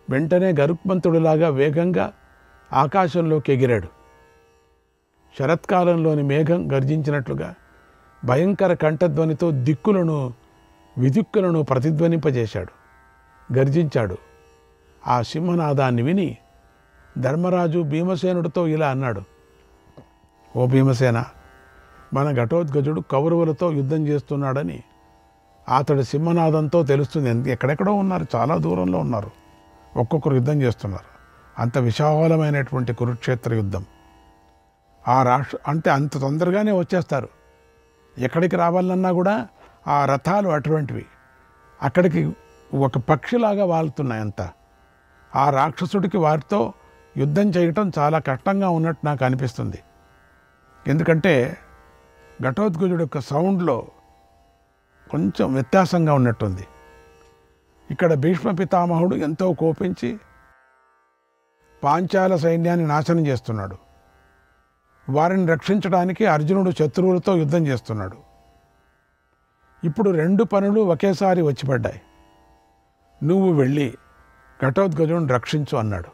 వెంటనే గరుత్మంతుడిలాగా వేగంగా ఆకాశంలోకి ఎగిరాడు. శరత్కాలంలోని మేఘం గర్జించినట్లుగా భయంకర కంఠధ్వనితో విదిక్కులను ప్రతిధ్వనింపజేశాడు. గర్జించాడు. ఆ సింహనాదాన్ని విని ధర్మరాజు భీమసేనుడితో ఇలా అన్నాడు. ఓ భీమసేన, మన ఘటోత్కచుడు కౌరవులతో యుద్ధం చేస్తున్నాడని అతడి సింహనాదంతో తెలుస్తుంది. ఎక్కడెక్కడో ఉన్నారు, చాలా దూరంలో ఉన్నారు, ఒక్కొక్కరు యుద్ధం చేస్తున్నారు. అంత విశాలమైనటువంటి కురుక్షేత్ర యుద్ధం. అంటే అంత తొందరగానే వచ్చేస్తారు. ఎక్కడికి రావాలన్నా కూడా ఆ రథాలు అటువంటివి. అక్కడికి ఒక పక్షిలాగా వాలుతున్నాయి అంతా. ఆ రాక్షసుడికి వారితో యుద్ధం చేయటం చాలా కష్టంగా ఉన్నట్టు నాకు అనిపిస్తుంది. ఎందుకంటే ఘటోత్కచుడి యొక్క సౌండ్లో కొంచెం వ్యత్యాసంగా ఉన్నట్టుంది. ఇక్కడ భీష్మ పితామహుడు ఎంతో కోపించి పాంచాల సైన్యాన్ని నాశనం చేస్తున్నాడు. వారిని రక్షించడానికి అర్జునుడు శత్రువులతో యుద్ధం చేస్తున్నాడు. ఇప్పుడు 2 పనులు ఒకేసారి వచ్చిపడ్డాయి. నువ్వు వెళ్ళి ఘటోత్కచుడిని రక్షించు అన్నాడు.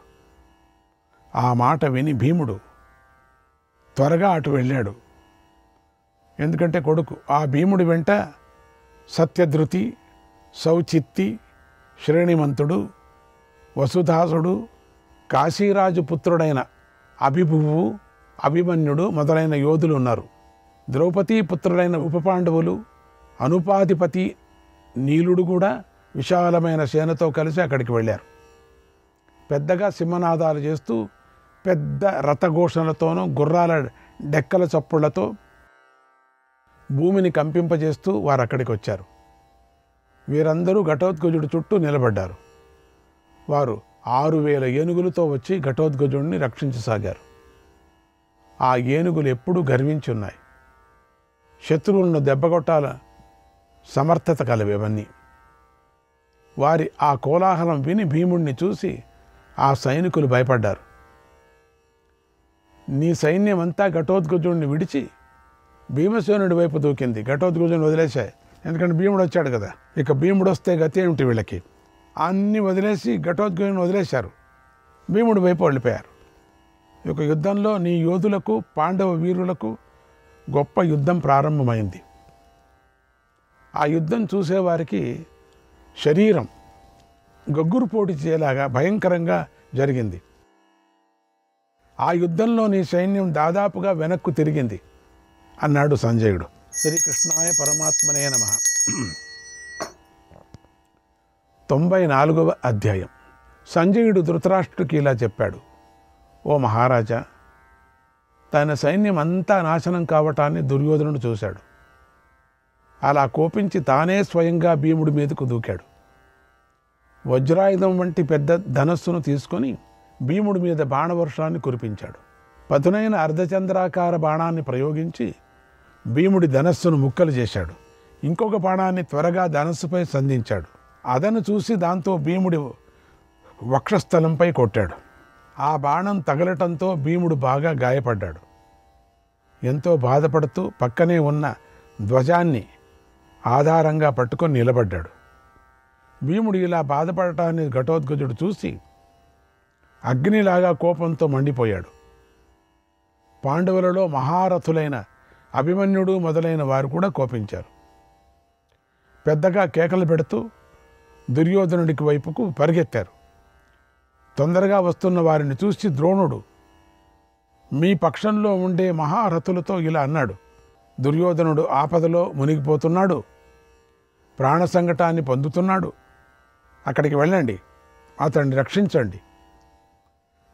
ఆ మాట విని భీముడు త్వరగా అటు వెళ్ళాడు. ఎందుకంటే కొడుకు. ఆ భీముడి వెంట సత్యధృతి, సౌచిత్తి, శ్రేణిమంతుడు, వసుధాసుడు, కాశీరాజు పుత్రుడైన అభిభువు, అభిమన్యుడు మొదలైన యోధులు ఉన్నారు. ద్రౌపదీ పుత్రుడైన ఉపపాండవులు, అనుపాధిపతి నీలుడు కూడా విశాలమైన సేనతో కలిసి అక్కడికి వెళ్ళారు. పెద్దగా సింహనాదాలు చేస్తూ పెద్ద రథఘోషణలతోనూ గుర్రాల డెక్కల చప్పుళ్లతో భూమిని కంపింపజేస్తూ వారు అక్కడికి వచ్చారు. వీరందరూ ఘటోత్కచుడి చుట్టూ నిలబడ్డారు. వారు 6000 ఏనుగులతో వచ్చి ఘటోత్కచుడిని రక్షించసాగారు. ఆ ఏనుగులు ఎప్పుడూ గర్వించి ఉన్నాయి. శత్రువులను దెబ్బకొట్టాల సమర్థత కలవి అవన్నీ. వారి ఆ కోలాహలం విని భీముడిని చూసి ఆ సైనికులు భయపడ్డారు. నీ సైన్యం అంతా ఘటోత్కచుడిని విడిచి భీమసేనుడి వైపు దూకింది. ఘటోత్కచుడిని వదిలేశాయి. ఎందుకంటే భీముడు వచ్చాడు కదా. ఇక భీముడు వస్తే గతి ఏమిటి వీళ్ళకి? అన్నీ వదిలేసి ఘటోత్కచుడిని వదిలేశారు. భీముడి వైపు వెళ్ళిపోయారు. ఈ యొక్క యుద్ధంలో నీ యోధులకు, పాండవ వీరులకు గొప్ప యుద్ధం ప్రారంభమైంది. ఆ యుద్ధం చూసేవారికి శరీరం గగ్గురు పోటీ చేయలాగా భయంకరంగా జరిగింది. ఆ యుద్ధంలో నీ సైన్యం దాదాపుగా వెనక్కు తిరిగింది అన్నాడు సంజయుడు. శ్రీకృష్ణాయ పరమాత్మనే నమః. 94వ అధ్యాయం. సంజయుడు ధృతరాష్ట్రుడికి ఇలా చెప్పాడు. ఓ మహారాజా, తన సైన్యం అంతా నాశనం కావటాన్ని దుర్యోధనుడు చూశాడు. అలా కోపించి తానే స్వయంగా భీముడి మీదకు దూకాడు. వజ్రాయుధం వంటి పెద్ద ధనస్సును తీసుకొని భీముడి మీద బాణవర్షాన్ని కురిపించాడు. పదునైన అర్ధచంద్రాకార బాణాన్ని ప్రయోగించి భీముడి ధనస్సును ముక్కలు చేశాడు. ఇంకొక బాణాన్ని త్వరగా ధనస్సుపై సంధించాడు. అదను చూసి దాంతో భీముడి వక్షస్థలంపై కొట్టాడు. ఆ బాణం తగలటంతో భీముడు బాగా గాయపడ్డాడు. ఎంతో బాధపడుతూ పక్కనే ఉన్న ధ్వజాన్ని ఆధారంగా పట్టుకొని నిలబడ్డాడు. భీముడు ఇలా బాధపడటాన్ని ఘటోత్కచుడు చూసి అగ్నిలాగా కోపంతో మండిపోయాడు. పాండవులలో మహారథులైన అభిమన్యుడు మొదలైన వారు కూడా కోపించారు. పెద్దగా కేకలు పెడుతూ దుర్యోధనుడికి వైపుకు పరిగెత్తారు. తొందరగా వస్తున్న వారిని చూసి ద్రోణుడు మీ పక్షంలో ఉండే మహారథులతో ఇలా అన్నాడు: దుర్యోధనుడు ఆపదలో మునిగిపోతున్నాడు, ప్రాణ సంకటాన్ని పొందుతున్నాడు. అక్కడికి వెళ్ళండి, అతన్ని రక్షించండి.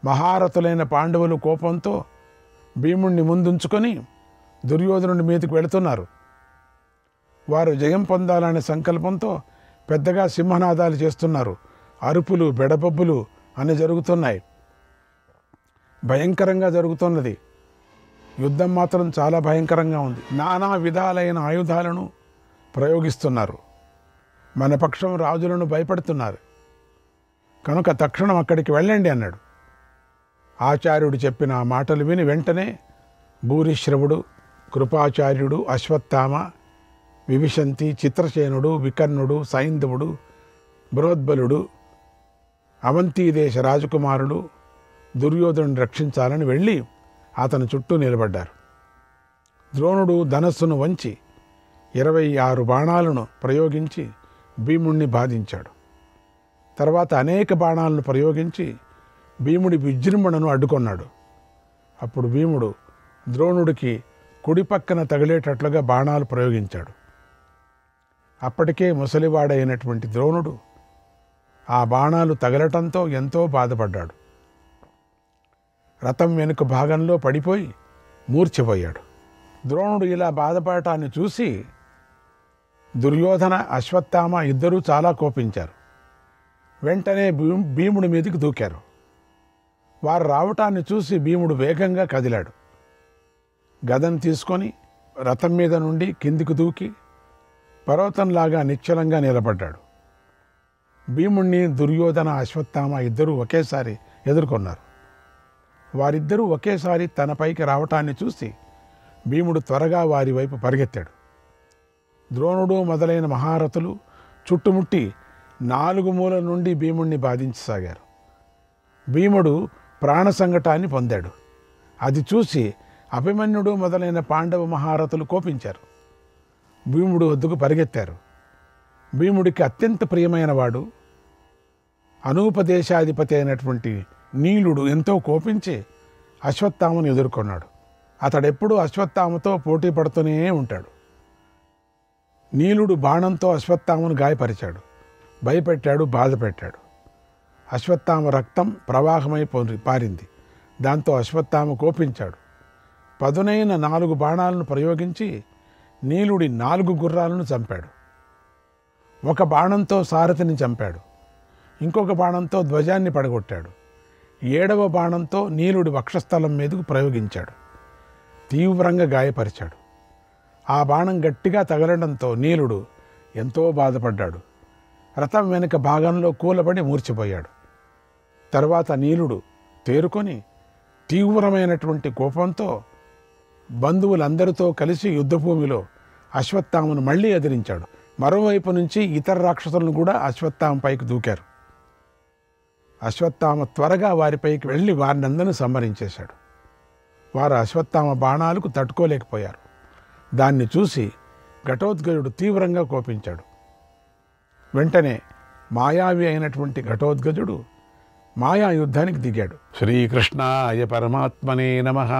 మహారథులైన పాండవులు కోపంతో భీముణ్ణి ముందుంచుకొని దుర్యోధనుడి మీదకి వెళుతున్నారు. వారు జయం పొందాలనే సంకల్పంతో పెద్దగా సింహనాదాలు చేస్తున్నారు. అరుపులు, బెడబొబ్బులు అని జరుగుతున్నాయి. భయంకరంగా జరుగుతున్నది. యుద్ధం మాత్రం చాలా భయంకరంగా ఉంది. నానా విధాలైన ఆయుధాలను ప్రయోగిస్తున్నారు. మన పక్షం రాజులను భయపడుతున్నారు. కనుక తక్షణం అక్కడికి వెళ్ళండి అన్నాడు. ఆచార్యుడు చెప్పిన ఆ మాటలు విని వెంటనే భూరిశ్రవుడు, కృపాచార్యుడు, అశ్వత్థామ, వివిశంతి, చిత్రసేనుడు, వికర్ణుడు, సైంధవుడు, బృహద్బలుడు, అవంతీదేశ రాజకుమారుడు దుర్యోధనుని రక్షించాలని వెళ్ళి అతని చుట్టూ నిలబడ్డారు. ద్రోణుడు ధనస్సును వంచి 26 బాణాలను ప్రయోగించి భీముణ్ణి బాధించాడు. తర్వాత అనేక బాణాలను ప్రయోగించి భీముడి విజృంభణను అడ్డుకొన్నాడు. అప్పుడు భీముడు ద్రోణుడికి కుడి పక్కన తగిలేటట్లుగా బాణాలు ప్రయోగించాడు. అప్పటికే ముసలివాడైనటువంటి ద్రోణుడు ఆ బాణాలు తగలటంతో ఎంతో బాధపడ్డాడు. రథం వెనుక భాగంలో పడిపోయి మూర్ఛపోయాడు. ద్రోణుడు ఇలా బాధపడటాన్ని చూసి దుర్యోధన, అశ్వత్థామ ఇద్దరూ చాలా కోపించారు. వెంటనే భీముడి మీదకి దూకారు. వారు రావటాన్ని చూసి భీముడు వేగంగా కదిలాడు. గదను తీసుకొని రథం మీద నుండి కిందికి దూకి పర్వతంలాగా నిశ్చలంగా నిలబడ్డాడు. భీముణ్ణి దుర్యోధన, అశ్వత్థామ ఇద్దరూ ఒకేసారి ఎదుర్కొన్నారు. వారిద్దరూ ఒకేసారి తన పైకి రావటాన్ని చూసి భీముడు త్వరగా వారి వైపు పరిగెత్తాడు. ద్రోణుడు మొదలైన మహారథులు చుట్టుముట్టి 4 మూలల నుండి భీముణ్ణి బాధించసాగారు. భీముడు ప్రాణ సంకటాన్ని పొందాడు. అది చూసి అభిమన్యుడు మొదలైన పాండవ మహారథులు కోపించారు. భీముడు వద్దకు పరిగెత్తారు. భీముడికి అత్యంత ప్రియమైన వాడు, అనూపదేశాధిపతి అయినటువంటి నీలుడు ఎంతో కోపించి అశ్వత్థామను ఎదుర్కొన్నాడు. అతడెప్పుడూ అశ్వత్థామతో పోటీ పడుతూనే ఉంటాడు. నీలుడు బాణంతో అశ్వత్థామను గాయపరిచాడు, భయపెట్టాడు, బాధ పెట్టాడు. అశ్వత్థామ రక్తం ప్రవాహమై పారింది. దాంతో అశ్వత్థామ కోపించాడు. పదునైన 4 బాణాలను ప్రయోగించి నీలుడి 4 గుర్రాలను చంపాడు. ఒక బాణంతో సారథిని చంపాడు. ఇంకొక బాణంతో ధ్వజాన్ని పడగొట్టాడు. 7వ బాణంతో నీలుడి వక్షస్థలం మీదకు ప్రయోగించాడు. తీవ్రంగా గాయపరిచాడు. ఆ బాణం గట్టిగా తగలడంతో నీలుడు ఎంతో బాధపడ్డాడు. రథం వెనుక భాగంలో కూలబడి మూర్చిపోయాడు. తర్వాత నీలుడు తేరుకొని తీవ్రమైనటువంటి కోపంతో బంధువులందరితో కలిసి యుద్ధభూమిలో అశ్వత్థామను మళ్ళీ ఎదిరించాడు. మరోవైపు నుంచి ఇతర రాక్షసులను కూడా అశ్వత్థామ పైకి దూకారు. అశ్వత్థామ త్వరగా వారిపైకి వెళ్ళి వారినందరినీ సంహరించేశాడు. వారు అశ్వత్థామ బాణాలకు తట్టుకోలేకపోయారు. దాన్ని చూసి ఘటోత్కచుడు తీవ్రంగా కోపించాడు. వెంటనే మాయావి అయినటువంటి ఘటోత్కచుడు మాయా యుద్ధానికి దిగాడు. శ్రీకృష్ణాయ పరమాత్మనే నమః.